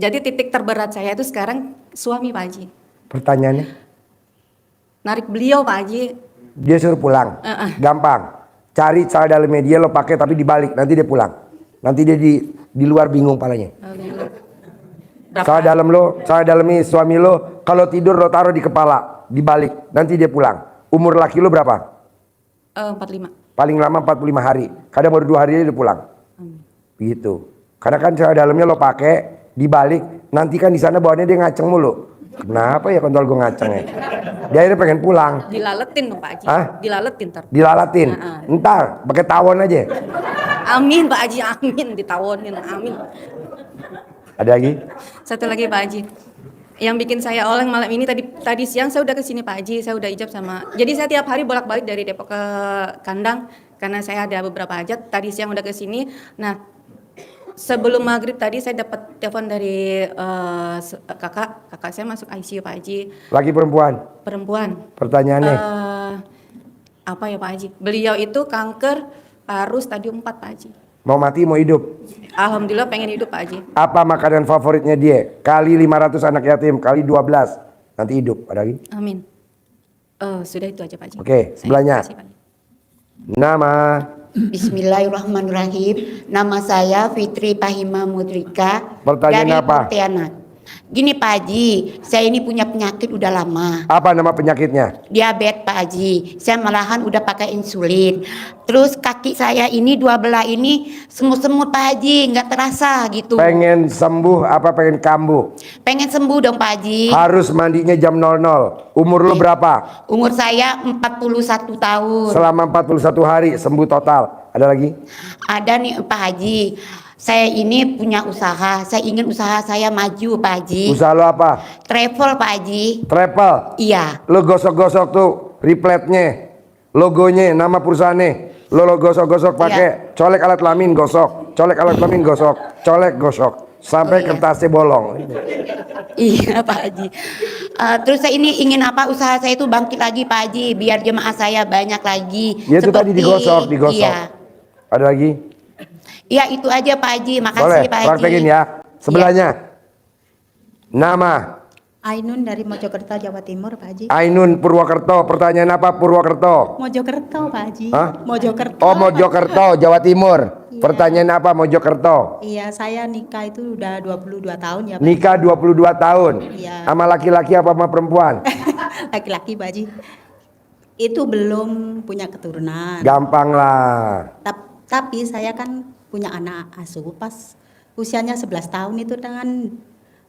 Speaker 8: jadi titik terberat saya itu sekarang suami Pak Haji.
Speaker 2: Pertanyaannya?
Speaker 8: Narik beliau Pak Haji.
Speaker 2: Dia suruh pulang. Gampang. Cari cara dalam media lo pakai tapi dibalik, nanti dia pulang. Nanti dia di luar bingung palanya. Cara dalam ini suami lo, kalau tidur lo taruh di kepala, dibalik, nanti dia pulang. Umur laki lo berapa?
Speaker 8: 45.
Speaker 2: Paling lama 45 hari. Kadang baru 2 hari dia pulang. Gitu. Karena kan cara dalamnya lo pakai dibalik, nanti kan di sana bawaannya dia ngaceng mulu. Kenapa ya kontol gue ngaceng ya? Dia akhirnya pengen pulang.
Speaker 8: Dilaletin dong Pak Haji.
Speaker 2: Hah?
Speaker 8: Dilaletin ntar.
Speaker 2: Dilalatin. Ntar pakai tawon aja.
Speaker 8: Amin Pak Haji, amin, ditawonin, amin.
Speaker 2: Ada lagi?
Speaker 8: Satu lagi Pak Haji. Yang bikin saya oleng malam ini, tadi siang saya udah kesini Pak Haji, saya udah ijab sama. Jadi saya tiap hari bolak-balik dari Depok ke Kandang karena saya ada beberapa hajat. Tadi siang udah kesini. Nah, sebelum maghrib tadi saya dapat telepon dari kakak saya masuk ICU Pak Haji.
Speaker 2: Laki perempuan?
Speaker 8: Perempuan.
Speaker 2: Pertanyaannya?
Speaker 8: Apa ya Pak Haji? Beliau itu kanker paru stadium 4 Pak Haji.
Speaker 2: Mau mati mau hidup?
Speaker 8: Alhamdulillah pengen hidup Pak Haji.
Speaker 2: Apa makanan favoritnya dia? Kali 500 anak yatim, kali 12. Nanti hidup. Ada lagi?
Speaker 8: Amin. Sudah itu aja Pak Haji.
Speaker 2: Oke, sebelahnya.
Speaker 8: Terima kasih, Pak Haji.
Speaker 2: Nama.
Speaker 9: Bismillahirrahmanirrahim. Nama saya Fitri Pahima Mudrika
Speaker 2: Pertanyaan
Speaker 9: dari
Speaker 2: apa?
Speaker 9: Pontianak. Gini Pak Haji, saya ini punya penyakit udah lama.
Speaker 2: Apa nama penyakitnya?
Speaker 9: Diabetes Pak Haji. Saya malahan udah pakai insulin. Terus kaki saya ini dua belah ini semut-semut Pak Haji, nggak terasa gitu.
Speaker 2: Pengen sembuh apa pengen kambuh?
Speaker 9: Pengen sembuh dong Pak Haji.
Speaker 2: Harus mandinya jam 00. Umur lu berapa?
Speaker 9: Umur saya 41 tahun.
Speaker 2: Selama 41 hari sembuh total. Ada lagi?
Speaker 9: Ada nih Pak Haji. Saya ini punya usaha. Saya ingin usaha saya maju Pak Haji.
Speaker 2: Usaha lu apa?
Speaker 9: Travel Pak Haji.
Speaker 2: Travel.
Speaker 9: Iya.
Speaker 2: Lo gosok-gosok tuh replatenya, logonya, nama perusahaannya. Lo gosok-gosok pakai colek alat kelamin gosok, colek alat kelamin gosok, colek gosok sampai kertasnya bolong.
Speaker 9: Iya Pak Haji. Terus saya ini ingin apa usaha saya itu bangkit lagi Pak Haji, biar jemaah saya banyak lagi.
Speaker 2: Ya itu tadi digosok.
Speaker 9: Iya.
Speaker 2: Ada lagi?
Speaker 9: Iya itu aja Pak Haji. Makasih
Speaker 2: Boleh,
Speaker 9: Pak Haji.
Speaker 2: praktekin ya. Sebelahnya. Nama.
Speaker 10: Ainun dari Mojokerto, Jawa Timur, Pak Haji.
Speaker 2: Ainun Purwokerto. Pertanyaan apa Purwokerto?
Speaker 10: Mojokerto, Pak Haji.
Speaker 2: Hah?
Speaker 10: Mojokerto.
Speaker 2: Oh Mojokerto, Jawa Timur.
Speaker 10: Iya.
Speaker 2: Pertanyaan apa Mojokerto?
Speaker 10: Iya, saya nikah itu udah 22 tahun ya, Pak.
Speaker 2: Nikah 22 tahun.
Speaker 10: Iya.
Speaker 2: Sama laki-laki apa sama perempuan?
Speaker 10: Laki-laki, Pak Haji. Itu belum punya keturunan.
Speaker 2: Gampang lah.
Speaker 10: Tapi saya kan punya anak asuh pas usianya 11 tahun itu dengan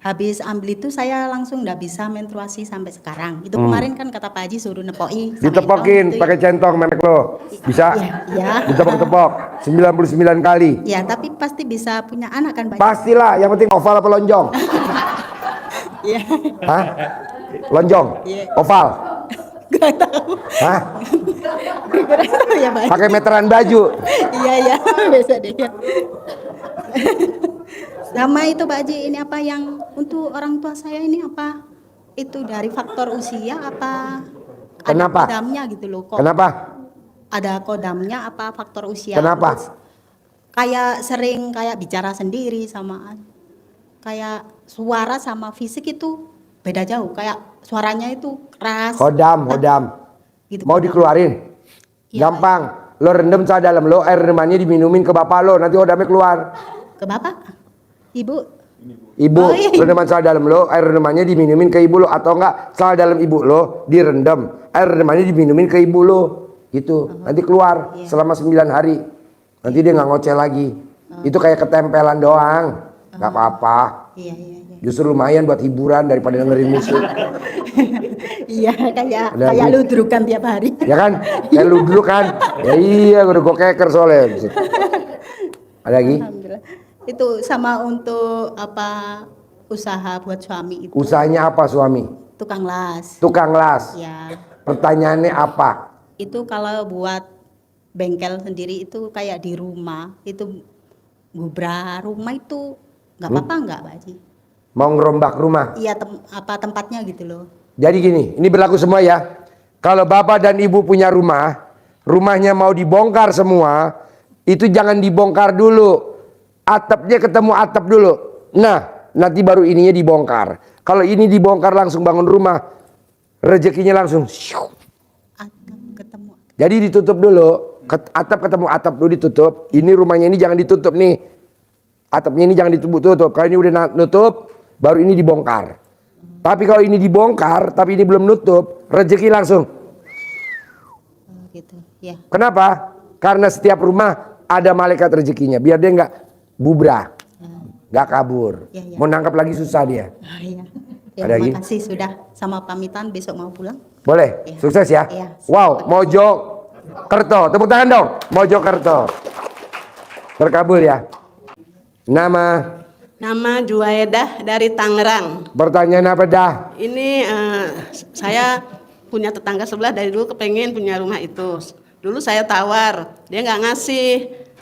Speaker 10: habis ambil itu saya langsung nggak bisa menstruasi sampai sekarang. Itu kemarin kan kata Pak Haji suruh nepoi.
Speaker 2: Ditepokin pakai centong memek lo. Bisa?
Speaker 10: Iya.
Speaker 2: Ditepok-tepok 99 kali.
Speaker 10: Ya, tapi pasti bisa punya anak kan, Pak Haji?
Speaker 2: Pastilah, yang penting oval apa lonjong?
Speaker 10: Iya.
Speaker 2: Hah? Lonjong?
Speaker 10: Iya.
Speaker 2: Oval?
Speaker 10: Gak tahu.
Speaker 2: Hah?
Speaker 10: Kurang tahu ya, Pak Haji.
Speaker 2: Pakai meteran baju?
Speaker 10: Iya, bisa deh ya. Sama itu Pak Haji, ini apa yang untuk orang tua saya ini apa? Itu dari faktor usia apa?
Speaker 2: Kenapa?
Speaker 10: Ada kodamnya gitu loh kok.
Speaker 2: Kenapa?
Speaker 10: Ada kodamnya apa faktor usia?
Speaker 2: Kenapa?
Speaker 10: Terus kayak sering kayak bicara sendiri sama kayak suara sama fisik itu beda jauh. Kayak suaranya itu keras.
Speaker 2: Hodam.
Speaker 10: Gitu,
Speaker 2: Mau
Speaker 10: kodam.
Speaker 2: dikeluarin?
Speaker 10: Iya,
Speaker 2: Gampang. Lo rendam ke dalam lo, air rendamannya diminumin ke bapak lo, nanti hodamnya keluar.
Speaker 10: Ke bapak? Ibu?
Speaker 2: Ibu,
Speaker 10: Oh, iya.
Speaker 2: rendaman salah dalam lo, air rendamannya diminumin ke ibu lo, atau enggak salah dalam ibu lo direndam, air rendamannya diminumin ke ibu lo, gitu. Nanti keluar selama 9 hari. Nanti dia nggak ngoceh lagi. Itu kayak ketempelan doang, nggak apa-apa.
Speaker 10: Iya.
Speaker 2: Justru lumayan buat hiburan daripada dengerin musik,
Speaker 10: Iya, kayak
Speaker 2: Ada lagi?
Speaker 10: ludrukan tiap hari.
Speaker 2: ya kan? Kayak lu dulu kan? Ya iya, udah gue keker soalnya. Ada lagi?
Speaker 10: Alhamdulillah. Itu sama untuk apa usaha buat suami itu.
Speaker 2: Usahanya apa suami?
Speaker 10: Tukang las.
Speaker 2: Tukang las.
Speaker 10: Ya.
Speaker 2: Pertanyaannya apa?
Speaker 10: Itu kalau buat bengkel sendiri itu kayak di rumah itu gubra rumah itu nggak apa-apa nggak Pak Haji?
Speaker 2: Mau ngerombak rumah?
Speaker 10: Iya tempatnya gitu loh.
Speaker 2: Jadi gini, ini berlaku semua ya. Kalau bapak dan ibu punya rumah, rumahnya mau dibongkar semua, itu jangan dibongkar dulu. Atapnya ketemu atap dulu. Nah, nanti baru ininya dibongkar. Kalau ini dibongkar langsung bangun rumah, rezekinya langsung.
Speaker 10: Atap ketemu.
Speaker 2: Jadi ditutup dulu. Atap ketemu atap dulu ditutup. Ini rumahnya ini jangan ditutup nih. Atapnya ini jangan ditutup. Kalau ini udah nutup, baru ini dibongkar. Tapi kalau ini dibongkar, tapi ini belum nutup, rezeki langsung.
Speaker 10: Gitu. Ya.
Speaker 2: Kenapa? Karena setiap rumah ada malaikat rezekinya. Biar dia nggak bubrah, nggak kabur.
Speaker 10: Ya.
Speaker 2: Mau nangkap lagi susah dia.
Speaker 10: Iya.
Speaker 2: Ada lagi?
Speaker 10: Terima kasih sudah sama pamitan besok mau pulang.
Speaker 2: Boleh?
Speaker 10: Ya.
Speaker 2: Sukses ya.
Speaker 10: Ya.
Speaker 2: Wow, Mojokerto. Tepuk tangan dong. Mojokerto. Terkabul ya. Nama
Speaker 11: Juwaedah dari Tangerang.
Speaker 2: pertanyaan apa dah?
Speaker 11: Ini saya punya tetangga sebelah dari dulu kepengen punya rumah itu. Dulu saya tawar, dia nggak ngasih.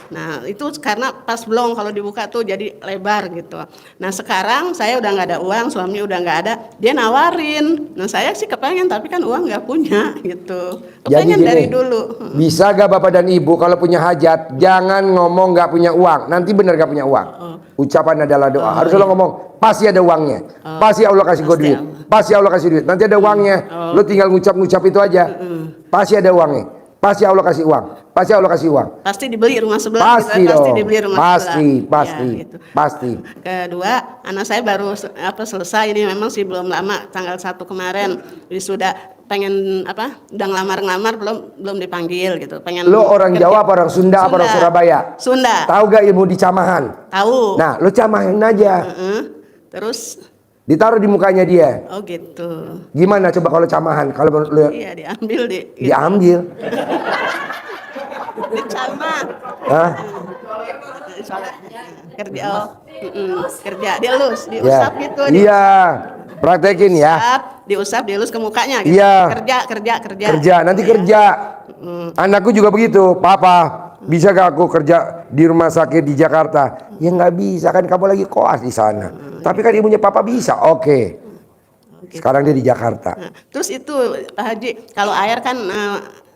Speaker 11: Nah itu karena pas belum, kalau dibuka tuh jadi lebar gitu. Nah sekarang saya udah nggak ada uang, suami udah nggak ada, dia nawarin. Nah saya sih kepengen tapi kan uang nggak punya gitu. Kepengen
Speaker 2: gini,
Speaker 11: dari dulu.
Speaker 2: bisa gak Bapak dan Ibu kalau punya hajat jangan ngomong gak punya uang, nanti bener gak punya uang. Ucapan adalah doa. Harus lo ngomong pasti ada uangnya, pasti Allah kasih gue duit, pasti Allah kasih duit, nanti ada uangnya. Lo tinggal ngucap-ngucap itu aja, pasti ada uangnya, pasti Allah kasih uang, pasti Allah kasih uang.
Speaker 11: Pasti dibeli rumah sebelah.
Speaker 2: Pasti
Speaker 11: gitu,
Speaker 2: dong,
Speaker 11: pasti dibeli rumah
Speaker 2: pasti,
Speaker 11: sebelah.
Speaker 2: pasti,
Speaker 11: Ya, gitu.
Speaker 2: pasti.
Speaker 11: Kedua, anak saya baru selesai ini, memang sih belum lama, tanggal 1 kemarin sudah pengen udah ngelamar belum dipanggil gitu. Pengen
Speaker 2: Lo orang
Speaker 11: kerja.
Speaker 2: Jawa apa orang Sunda, apa orang Surabaya?
Speaker 11: Sunda.
Speaker 2: Tahu gak ilmu di camahan?
Speaker 11: Tahu.
Speaker 2: Nah, lo camahin aja.
Speaker 11: Terus
Speaker 2: Ditaruh di mukanya dia.
Speaker 11: oh gitu.
Speaker 2: Gimana coba kalau camahan? Kalau menurut lo
Speaker 11: Iya, diambil
Speaker 2: diambil.
Speaker 11: dicamah.
Speaker 2: Hah?
Speaker 11: Kerja kerja dielus, diusap
Speaker 2: Ya.
Speaker 11: gitu.
Speaker 2: Iya. Praktekin ya.
Speaker 11: Diusap, dielus ke mukanya gitu.
Speaker 2: Iya.
Speaker 11: Kerja.
Speaker 2: Kerja, nanti kerja. Anakku juga begitu. Papa, bisa gak aku kerja di rumah sakit di Jakarta? Ya nggak bisa, kan kamu lagi koas di sana. Tapi kan ibunya papa bisa. Oke. Sekarang dia di Jakarta.
Speaker 11: Nah, terus itu Pak Haji, kalau air kan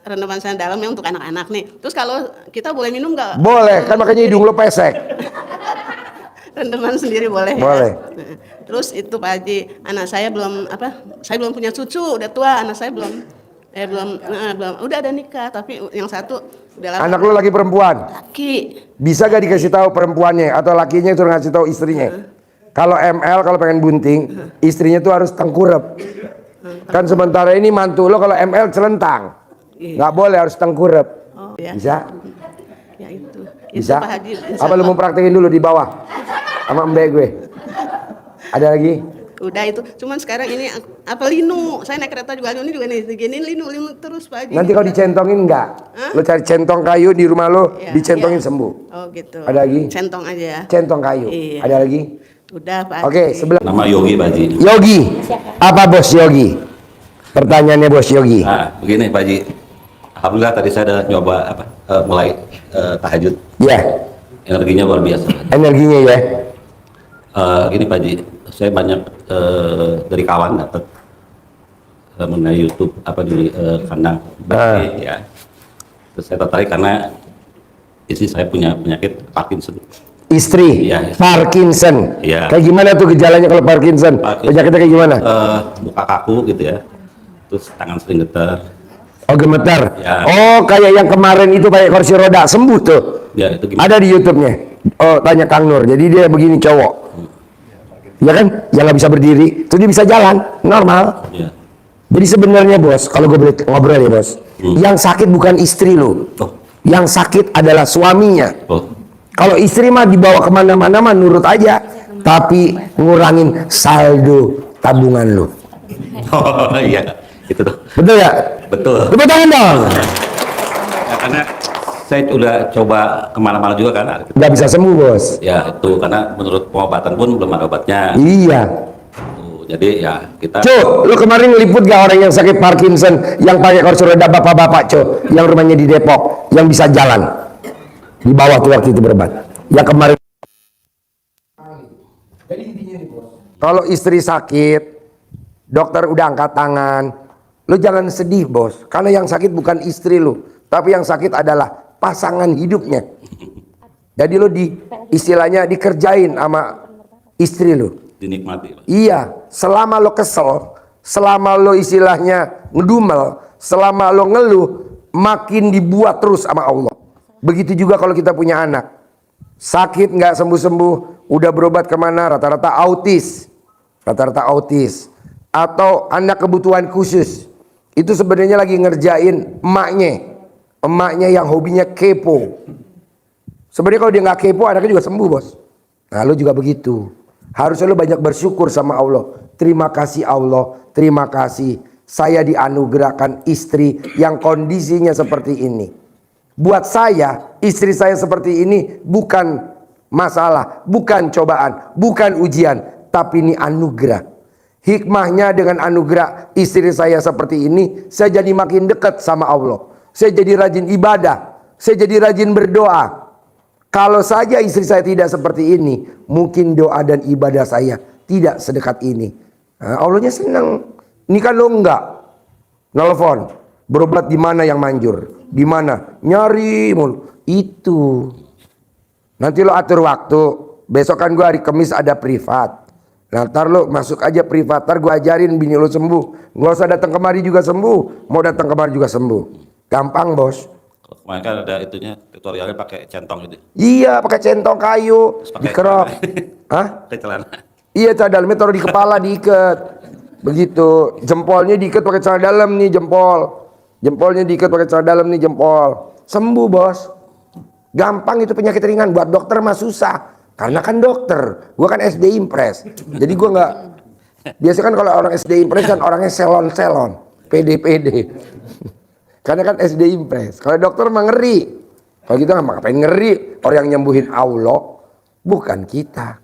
Speaker 11: rendaman saya dalamnya untuk anak-anak nih. Terus kalau kita boleh minum nggak?
Speaker 2: Boleh, kan makanya hidung lo pesek.
Speaker 11: Rendaman sendiri boleh.
Speaker 2: Boleh.
Speaker 11: Ya? Nah, terus itu Pak Haji, anak saya saya belum punya cucu, udah tua, anak saya belum. Udah ada nikah, tapi yang satu udah lama.
Speaker 2: Anak lo lagi perempuan.
Speaker 11: Laki.
Speaker 2: Bisa gak dikasih tahu perempuannya atau lakinya itu ngasih tahu istrinya? Kalau ML kalau pengen bunting, istrinya tuh harus tengkurep. Kan sementara ini mantu lo kalau ML celentang. Nggak boleh, harus tengkurep.
Speaker 11: Ya.
Speaker 2: Bisa?
Speaker 11: Ya itu.
Speaker 2: Bisa?
Speaker 11: Itu Pak Haji.
Speaker 2: Apa lu mau praktekin dulu di bawah sama mbak gue? Ada lagi?
Speaker 11: Udah itu. Cuman sekarang ini linu. Saya naik kereta juga nih gini linu terus Pak Haji.
Speaker 2: Nanti kalau dicentongin enggak? Lo cari centong kayu di rumah lo, dicentongin sembuh.
Speaker 11: Oh gitu.
Speaker 2: Ada lagi?
Speaker 11: Centong aja ya.
Speaker 2: Centong kayu.
Speaker 11: Iya.
Speaker 2: Ada lagi?
Speaker 11: Udah Pak Haji.
Speaker 2: Oke, sebelah.
Speaker 12: Nama Yogi Pak Haji.
Speaker 2: Yogi. Apa bos Yogi? Pertanyaannya bos Yogi.
Speaker 12: Nah, begini Pak Haji. Alhamdulillah tadi saya udah nyoba mulai tahajud.
Speaker 2: Ya.
Speaker 12: Energinya luar biasa.
Speaker 2: Energinya ya.
Speaker 12: Gini Pak Haji, saya banyak dari kawan dapat mengenai YouTube di kandang bayi ya. Terus saya tertarik karena istri saya punya penyakit Parkinson.
Speaker 2: Istri
Speaker 12: Iya.
Speaker 2: Parkinson.
Speaker 12: Iya.
Speaker 2: Kayak gimana tuh gejalanya kalau Parkinson? Penyakitnya kayak gimana?
Speaker 12: Muka kaku gitu ya. Terus tangan sering getar.
Speaker 2: Oh, gemetar.
Speaker 12: Ya.
Speaker 2: Oh, kayak yang kemarin itu pakai kursi roda sembuh tuh.
Speaker 12: Ya, itu gimana?
Speaker 2: Ada di YouTube-nya. Oh, tanya Kang Nur. Jadi dia begini cowok. Ya kan? Yang nggak bisa berdiri, terus dia bisa jalan normal.
Speaker 12: Ya.
Speaker 2: Jadi sebenarnya bos, kalau gue boleh ngobrol ya bos, yang sakit bukan istri lo, yang sakit adalah suaminya. Kalau istri mah dibawa kemana-mana mah nurut aja, tapi ngurangin saldo tabungan lo.
Speaker 12: Oh iya, itu tuh.
Speaker 2: Betul ya?
Speaker 12: Betul.
Speaker 2: Tepuk tangan dong.
Speaker 12: Ya, karena saya udah coba kemana-mana juga kan.
Speaker 2: Nggak bisa sembuh bos.
Speaker 12: Ya itu karena menurut pengobatan pun belum ada obatnya.
Speaker 2: Iya.
Speaker 12: Jadi ya kita.
Speaker 2: Cuk, lu kemarin ngeliput gak orang yang sakit Parkinson yang pakai kursi roda bapak-bapak cuk, yang rumahnya di Depok, yang bisa jalan di bawah tuh waktu itu berobat. Yang kemarin. Jadi intinya nih bos, kalau istri sakit, dokter udah angkat tangan, lu jangan sedih bos, karena yang sakit bukan istri lu, tapi yang sakit adalah pasangan hidupnya. Jadi lu istilahnya dikerjain sama istri lu.
Speaker 12: Dinikmati.
Speaker 2: Iya, selama lo kesel, selama lo istilahnya ngedumel, selama lo ngeluh, makin dibuat terus sama Allah. Begitu juga kalau kita punya anak, sakit nggak sembuh-sembuh, udah berobat kemana, rata-rata autis, atau anak kebutuhan khusus, itu sebenarnya lagi ngerjain emaknya yang hobinya kepo. Sebenarnya kalau dia nggak kepo, anaknya juga sembuh bos. Nah lo juga begitu. Harusnya lo banyak bersyukur sama Allah. Terima kasih Allah, terima kasih saya dianugerahkan istri yang kondisinya seperti ini. Buat saya, istri saya seperti ini bukan masalah, bukan cobaan, bukan ujian, tapi ini anugerah. Hikmahnya dengan anugerah istri saya seperti ini, saya jadi makin dekat sama Allah. Saya jadi rajin ibadah, saya jadi rajin berdoa. Kalau saja istri saya tidak seperti ini, mungkin doa dan ibadah saya tidak sedekat ini. Nah, Allahnya senang. Ini kan lo enggak. Nelfon, berobat di mana yang manjur? Di mana? Nyari mulu. Itu. Nanti lo atur waktu. Besok kan gue hari Kamis ada privat. Nah, ntar lo masuk aja privat. Ntar gue ajarin bini lo sembuh. Gak usah datang kemari juga sembuh. Mau datang kemari juga sembuh. Gampang bos.
Speaker 12: Kemarin kan ada itunya tutorialnya pakai centong itu.
Speaker 2: Iya, pakai centong kayu,
Speaker 12: Terus pakai
Speaker 2: dikerok. Hah?
Speaker 12: Pakai celana.
Speaker 2: Iya, celana dalamnya taruh di kepala, diikat. Begitu. Jempolnya diikat pakai celana dalam nih, jempol. Jempolnya diikat pakai celana dalam nih, jempol. Sembuh, bos. Gampang itu penyakit ringan. Buat dokter mah susah. Karena kan dokter. Gua kan SD Impres. Jadi gua nggak. Biasa kan kalau orang SD Impres kan orangnya selon-selon. PD-PD. Karena kan SD Impres. Kalau dokter mah ngeri. Kalau kita nggak ngapain ngeri. Orang yang nyembuhin Allah, bukan kita.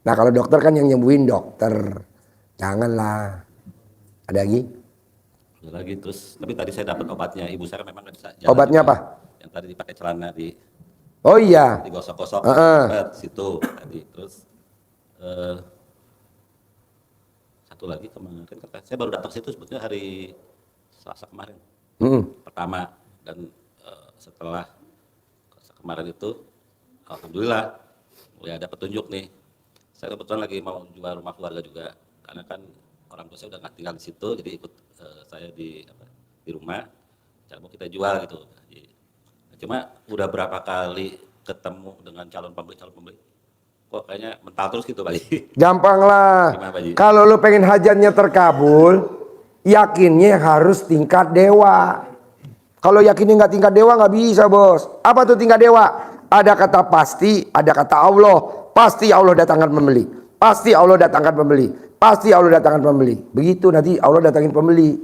Speaker 2: Nah kalau dokter kan yang nyembuhin dokter. Janganlah. Ada lagi?
Speaker 12: Ada lagi terus. Tapi tadi saya dapat obatnya. Ibu saya memang nggak bisa jalan.
Speaker 2: Obatnya
Speaker 12: juga.
Speaker 2: apa?
Speaker 12: Yang tadi dipakai celana
Speaker 2: Oh iya.
Speaker 12: digosok-gosok. Situ tadi. Terus satu lagi kemarin kan saya baru datang situ sebetulnya hari Selasa kemarin. Pertama dan setelah kemarin itu alhamdulillah mulai ada petunjuk nih. Saya kebetulan lagi mau jual rumah keluarga juga karena kan orang tua saya udah nggak tinggal di situ, jadi ikut saya di rumah. Mau kita jual gitu. Cuma udah berapa kali ketemu dengan calon pembeli kok kayaknya mental terus gitu Pak Haji.
Speaker 2: Gampang lah.
Speaker 12: Gimana, Pak Haji?
Speaker 2: Kalau lu pengen hajatnya terkabul, yakinnya harus tingkat dewa. Kalau yakinnya nggak tingkat dewa nggak bisa bos. Apa tuh tingkat dewa? Ada kata pasti, ada kata Allah. Pasti Allah datangkan pembeli. Pasti Allah datangkan pembeli. Pasti Allah datangkan pembeli. Begitu nanti Allah datangin pembeli.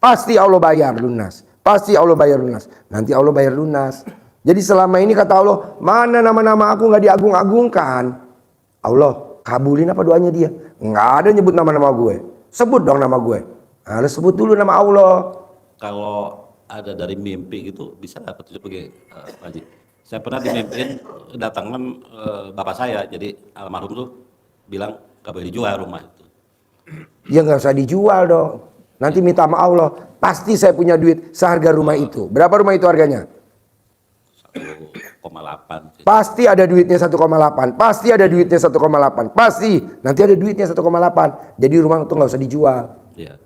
Speaker 2: Pasti Allah bayar lunas. Pasti Allah bayar lunas. Nanti Allah bayar lunas. Jadi selama ini kata Allah, mana nama-nama aku nggak diagung-agungkan. Allah kabulin apa doanya dia? Nggak ada nyebut nama-nama gue. Sebut dong nama gue. Nah, sebut dulu nama Allah.
Speaker 12: Kalau ada dari mimpi gitu bisa nggak petunjuk begini Pak Haji? Saya pernah dimimpiin datangan bapak saya, jadi almarhum tuh bilang gak boleh dijual rumah itu.
Speaker 2: Ya nggak usah dijual dong. Nanti minta sama Allah. Pasti saya punya duit seharga rumah itu. Berapa rumah itu harganya?
Speaker 12: 1,8.
Speaker 2: Pasti ada duitnya 1,8. Pasti ada duitnya 1,8. Pasti. Nanti ada duitnya 1,8. Jadi rumah itu nggak usah dijual.
Speaker 12: Iya.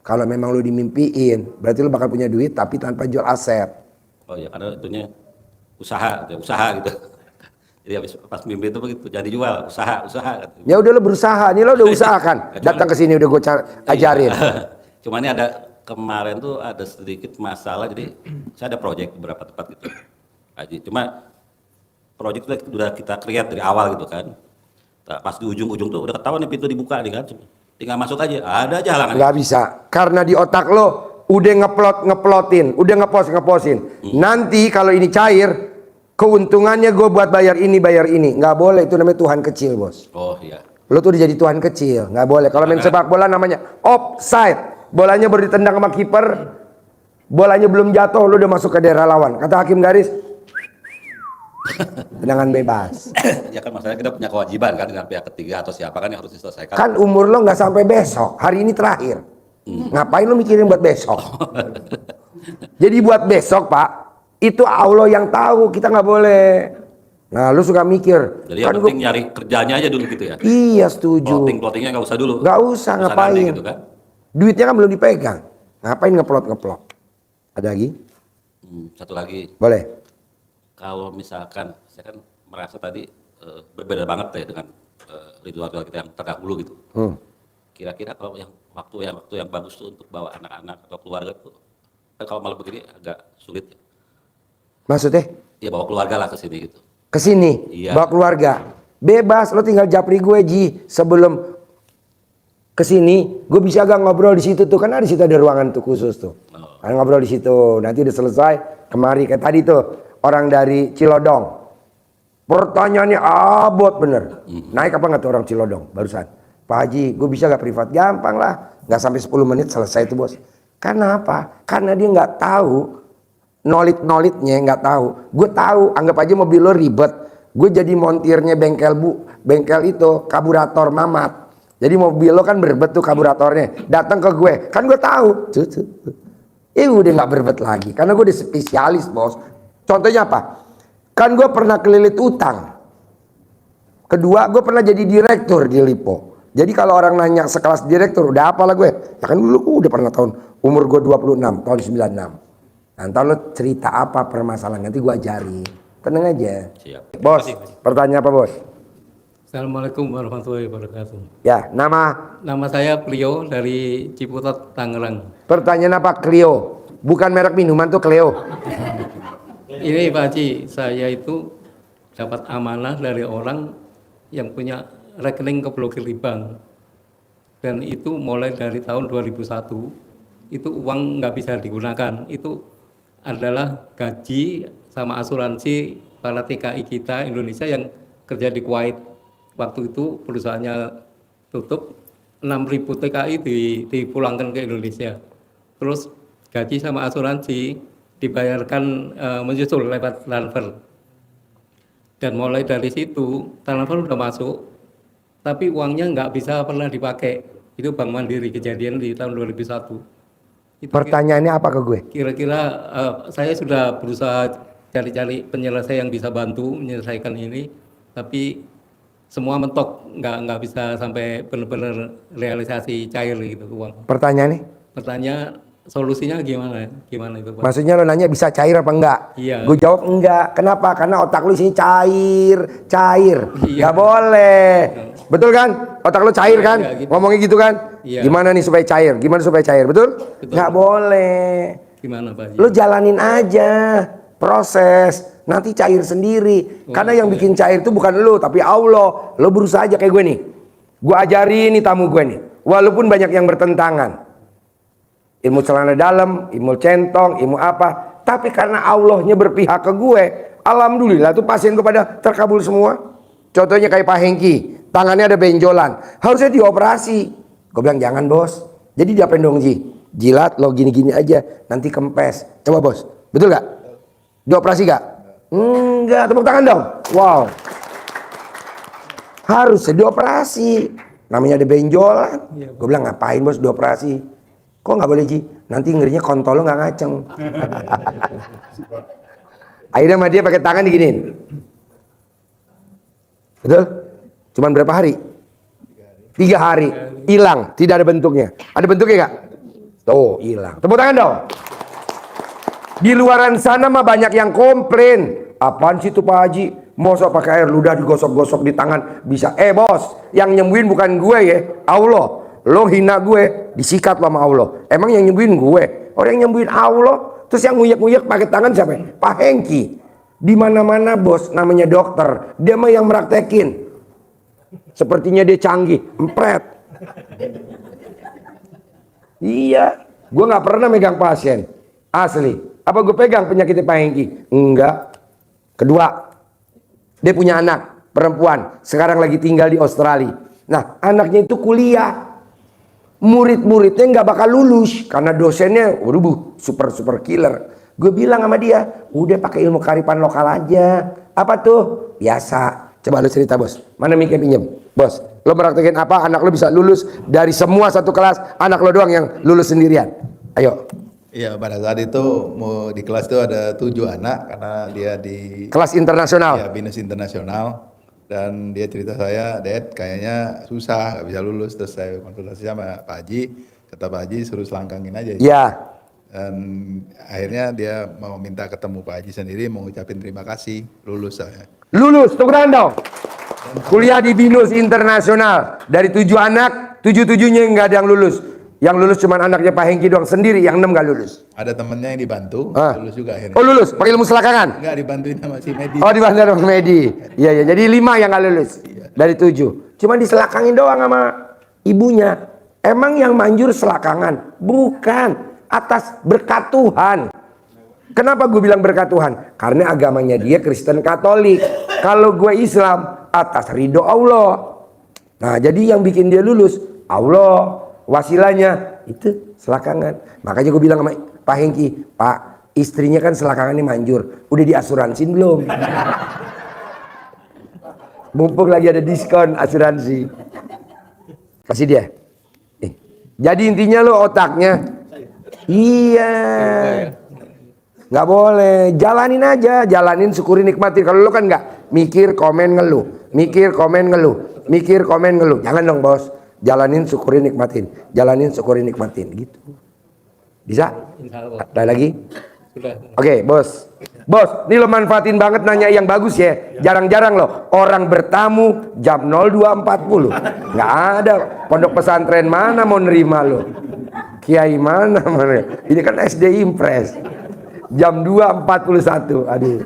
Speaker 2: Kalau memang lu dimimpiin, berarti lu bakal punya duit tapi tanpa jual aset.
Speaker 12: Oh ya karena itunya usaha gitu. Jadi habis pas mimpi itu begitu, jangan dijual, usaha.
Speaker 2: Ya udah lu berusaha, ini lo udah usahakan. Datang ke sini udah gue ajarin.
Speaker 12: Cuma ini ada kemarin tuh ada sedikit masalah, jadi saya ada proyek beberapa tempat gitu. Haji. Cuma proyek itu udah kita create dari awal gitu kan. Nah, pas di ujung-ujung tuh udah ketahuan nih pintu dibuka nih kan. Tinggal masuk aja, ada aja halangan.
Speaker 2: Nggak bisa, karena di otak lo udah ngeplotin, udah ngeposin. Nanti kalau ini cair, keuntungannya gue buat bayar ini. Nggak boleh, itu namanya Tuhan kecil bos.
Speaker 12: Oh iya.
Speaker 2: Lo tuh udah jadi Tuhan kecil, nggak boleh. Kalau main sepak bola namanya offside. Bolanya baru ditendang sama kiper, bolanya belum jatuh, lo udah masuk ke daerah lawan. Kata hakim garis, tendangan bebas.
Speaker 12: Ya kan masalahnya kita punya kewajiban kan dengan pihak ketiga atau siapa kan yang harus diselesaikan.
Speaker 2: Kan umur lo nggak sampai besok, hari ini terakhir. Ngapain lo mikirin buat besok? Jadi buat besok pak, itu Allah yang tahu, kita nggak boleh. Nah lu suka mikir.
Speaker 12: Jadi yang penting nyari kerjanya aja dulu gitu ya.
Speaker 2: Iya setuju.
Speaker 12: Plottingnya nggak usah dulu.
Speaker 2: Nggak usah ngapain.
Speaker 12: Gitu kan?
Speaker 2: Duitnya kan belum dipegang. Ngapain ngeplot? Ada lagi?
Speaker 12: Satu lagi.
Speaker 2: Boleh.
Speaker 12: Kalau misalkan saya kan merasa tadi berbeda banget ya dengan ritual-ritual kita yang terdahulu gitu. Kira-kira kalau yang waktu yang bagus tuh untuk bawa anak-anak atau keluarga tuh kan kalau malam begini agak sulit.
Speaker 2: Maksudnya?
Speaker 12: Ya bawa keluarga lah ke sini gitu.
Speaker 2: Ke sini?
Speaker 12: Iya.
Speaker 2: Bawa keluarga. Bebas, lo tinggal japri gue Ji. Sebelum ke sini, gue bisa agak ngobrol di situ tuh, karena di situ ada ruangan tuh khusus tuh. Kan ngobrol di situ. Nanti udah selesai, kemari kayak tadi tuh orang dari Cilodong. Pertanyaannya abot bener. Naik apa nggak tuh orang Cilodong barusan? Pak Haji, gue bisa gak privat? Gampang lah, nggak sampai 10 menit selesai tuh bos. Karena apa? Karena dia nggak tahu nolit-nolitnya nggak tahu. Gue tahu, anggap aja mobil lo ribet. Gue jadi montirnya bengkel itu karburator Mamat. Jadi mobil lo kan berbet tuh karburatornya. Datang ke gue, kan gue tahu. Udah nggak berbet lagi, karena gue udah spesialis bos. Contohnya apa? Kan gue pernah kelilit utang. Kedua, gue pernah jadi direktur di Lipo. Jadi kalau orang nanya sekelas direktur, udah apa lah gue? Ya kan dulu udah pernah umur gue 26, tahun 96. Nah, ntar lo cerita apa permasalahan, nanti gue ajarin. Tenang aja.
Speaker 12: Siap.
Speaker 2: Bos, pertanyaan apa bos?
Speaker 13: Assalamualaikum warahmatullahi wabarakatuh.
Speaker 2: Ya, nama
Speaker 13: saya Clio dari Ciputat, Tangerang.
Speaker 2: pertanyaan apa? Clio. Bukan merek minuman tuh Clio.
Speaker 13: Ini Pak Haji, saya itu dapat amanah dari orang yang punya rekening keblokir di bank. Dan itu mulai dari tahun 2001, itu uang nggak bisa digunakan. Itu adalah gaji sama asuransi para TKI kita Indonesia yang kerja di Kuwait. Waktu itu perusahaannya tutup, 6.000 TKI dipulangkan ke Indonesia. Terus gaji sama asuransi dibayarkan menyusul lewat transfer. Dan mulai dari situ transfer udah masuk, tapi uangnya nggak bisa pernah dipakai. Itu Bank Mandiri, kejadian di tahun 2001.
Speaker 2: Pertanyaannya apa ke gue?
Speaker 13: Kira-kira saya sudah berusaha cari-cari penyelesaian yang bisa bantu menyelesaikan ini, tapi semua mentok, nggak bisa sampai benar-benar realisasi cair gitu uang.
Speaker 2: Pertanyaannya?
Speaker 13: Pertanyaan solusinya gimana? Gimana itu Pak?
Speaker 2: Maksudnya lo nanya bisa cair apa enggak?
Speaker 13: Iya.
Speaker 2: Gue jawab enggak. Kenapa? Karena otak lu isinya cair.
Speaker 13: Iya.
Speaker 2: Gak boleh. Betul kan? Otak lu cair kan?
Speaker 13: Iya, gitu.
Speaker 2: Ngomongnya gitu kan?
Speaker 13: Iya.
Speaker 2: Gimana nih supaya cair? Gimana supaya cair? Betul? Gak boleh.
Speaker 13: Gimana Pak?
Speaker 2: Lu jalanin aja proses. Nanti cair sendiri. Karena yang bikin cair itu bukan lu, tapi Allah. Lu berusaha aja kayak gue nih. Gue ajarin nih tamu gue nih. Walaupun banyak yang bertentangan. Ilmu celana dalam, ilmu centong, ilmu apa. Tapi karena Allahnya berpihak ke gue, alhamdulillah tuh pasien gue pada terkabul semua. Contohnya kayak Pak Hengki, tangannya ada benjolan, harusnya dioperasi. Gue bilang jangan bos. Jadi diapain dong Ji? Jilat lo gini-gini aja, nanti kempes. Coba bos, betul gak? Dioperasi gak? Enggak, tepuk tangan dong. Wow. Harusnya dioperasi. Namanya ada benjolan. Gue bilang ngapain bos dioperasi? Kok nggak boleh Ji? Nanti ngerinya kontol lo nggak ngaceng. Akhirnya sama dia pakai tangan diginiin. Betul? Cuman berapa hari? 3 hari. Hilang, tidak ada bentuknya. Ada bentuknya nggak? Tuh, hilang. Tepuk tangan dong. Di luaran sana mah banyak yang komplain. Apaan sih tuh Pak Haji? Masa pakai air ludah digosok-gosok di tangan bisa? Bos, yang nyembuhin bukan gue ya, Allah. Lo hina gue, disikat lo sama Allah. Emang yang nyembuhin gue? Orang yang nyembuhin Allah. Terus yang nguyak-nguyak pakai tangan siapa? Pak Hengki. Di mana-mana bos, namanya dokter. Dia mah yang meraktekin. Sepertinya dia canggih, empret. Iya, gue nggak pernah megang pasien. Asli. Apa gue pegang penyakitnya Pak Hengki? Enggak. Kedua, dia punya anak perempuan. Sekarang lagi tinggal di Australia. Nah, anaknya itu kuliah. Murid-muridnya nggak bakal lulus karena dosennya super killer. Gue bilang sama dia, udah pakai ilmu kearifan lokal aja. Apa tuh? Biasa. Coba lu cerita bos. Mana mic-nya pinjem? Bos, lo meraktekin apa? Anak lo bisa lulus dari semua satu kelas. Anak lo doang yang lulus sendirian. Ayo.
Speaker 7: Iya, pada saat itu mau di kelas itu ada 7 anak karena dia di
Speaker 2: kelas internasional.
Speaker 7: Ya, BINUS internasional. Dan dia cerita saya, Dad, kayaknya susah, gak bisa lulus. Terus saya konsultasi sama Pak Haji, kata Pak Haji suruh selangkangin aja.
Speaker 2: Iya.
Speaker 7: Dan akhirnya dia mau minta ketemu Pak Haji sendiri, mau ngucapin terima kasih, lulus saya.
Speaker 2: Lulus, tepuk tangan dong. Kuliah di BINUS internasional. Dari 7 anak, 7-7-nya nggak ada yang lulus. Yang lulus cuma anaknya Pak Hengki doang sendiri, yang 6 nggak lulus.
Speaker 7: Ada temennya yang dibantu, lulus juga akhirnya.
Speaker 2: Oh lulus, pakai ilmu selakangan?
Speaker 7: Enggak, dibantuin sama si Medi.
Speaker 2: Oh dibantu sama Medi. Iya, jadi 5 yang nggak lulus. Dari 7. Cuma diselakangin doang sama ibunya. Emang yang manjur selakangan? Bukan. Atas berkat Tuhan. Kenapa gue bilang berkat Tuhan? Karena agamanya dia Kristen Katolik. Kalau gue Islam, atas ridho Allah. Nah jadi yang bikin dia lulus, Allah. Wasilanya itu selakangan. Makanya gue bilang sama Pak Hengki, Pak, Istrinya kan selakangannya manjur. Udah diasuransin belum? Mumpung lagi ada diskon asuransi. Kasih dia. Jadi intinya lo otaknya. Iya. Nggak boleh. Jalanin aja. Jalanin, syukuri, nikmatin. Kalau lo kan nggak. Mikir, komen, ngeluh. Mikir, komen, ngeluh. Mikir, komen, ngeluh. Jangan dong bos. Jalanin, syukuri, nikmatin. Jalanin, syukuri, nikmatin. Gitu. Bisa? Ada lagi? Oke, bos. Bos, ini lo manfaatin banget nanya yang bagus ya. Jarang-jarang lo orang bertamu jam 02.40. Nggak ada. Pondok pesantren mana mau nerima lo? Kiai mana? Ini kan SD Impres. Jam 2.41. Aduh.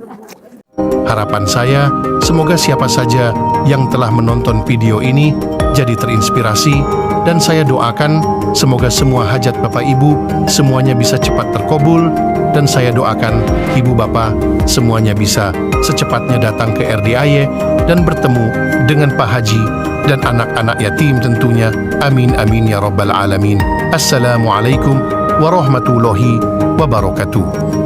Speaker 14: Harapan saya, semoga siapa saja yang telah menonton video ini jadi terinspirasi, dan saya doakan semoga semua hajat Bapak Ibu semuanya bisa cepat terkabul, dan saya doakan Ibu Bapak semuanya bisa secepatnya datang ke RDIY dan bertemu dengan Pak Haji dan anak-anak yatim tentunya. Amin amin ya rabbal alamin. Assalamualaikum warahmatullahi wabarakatuh.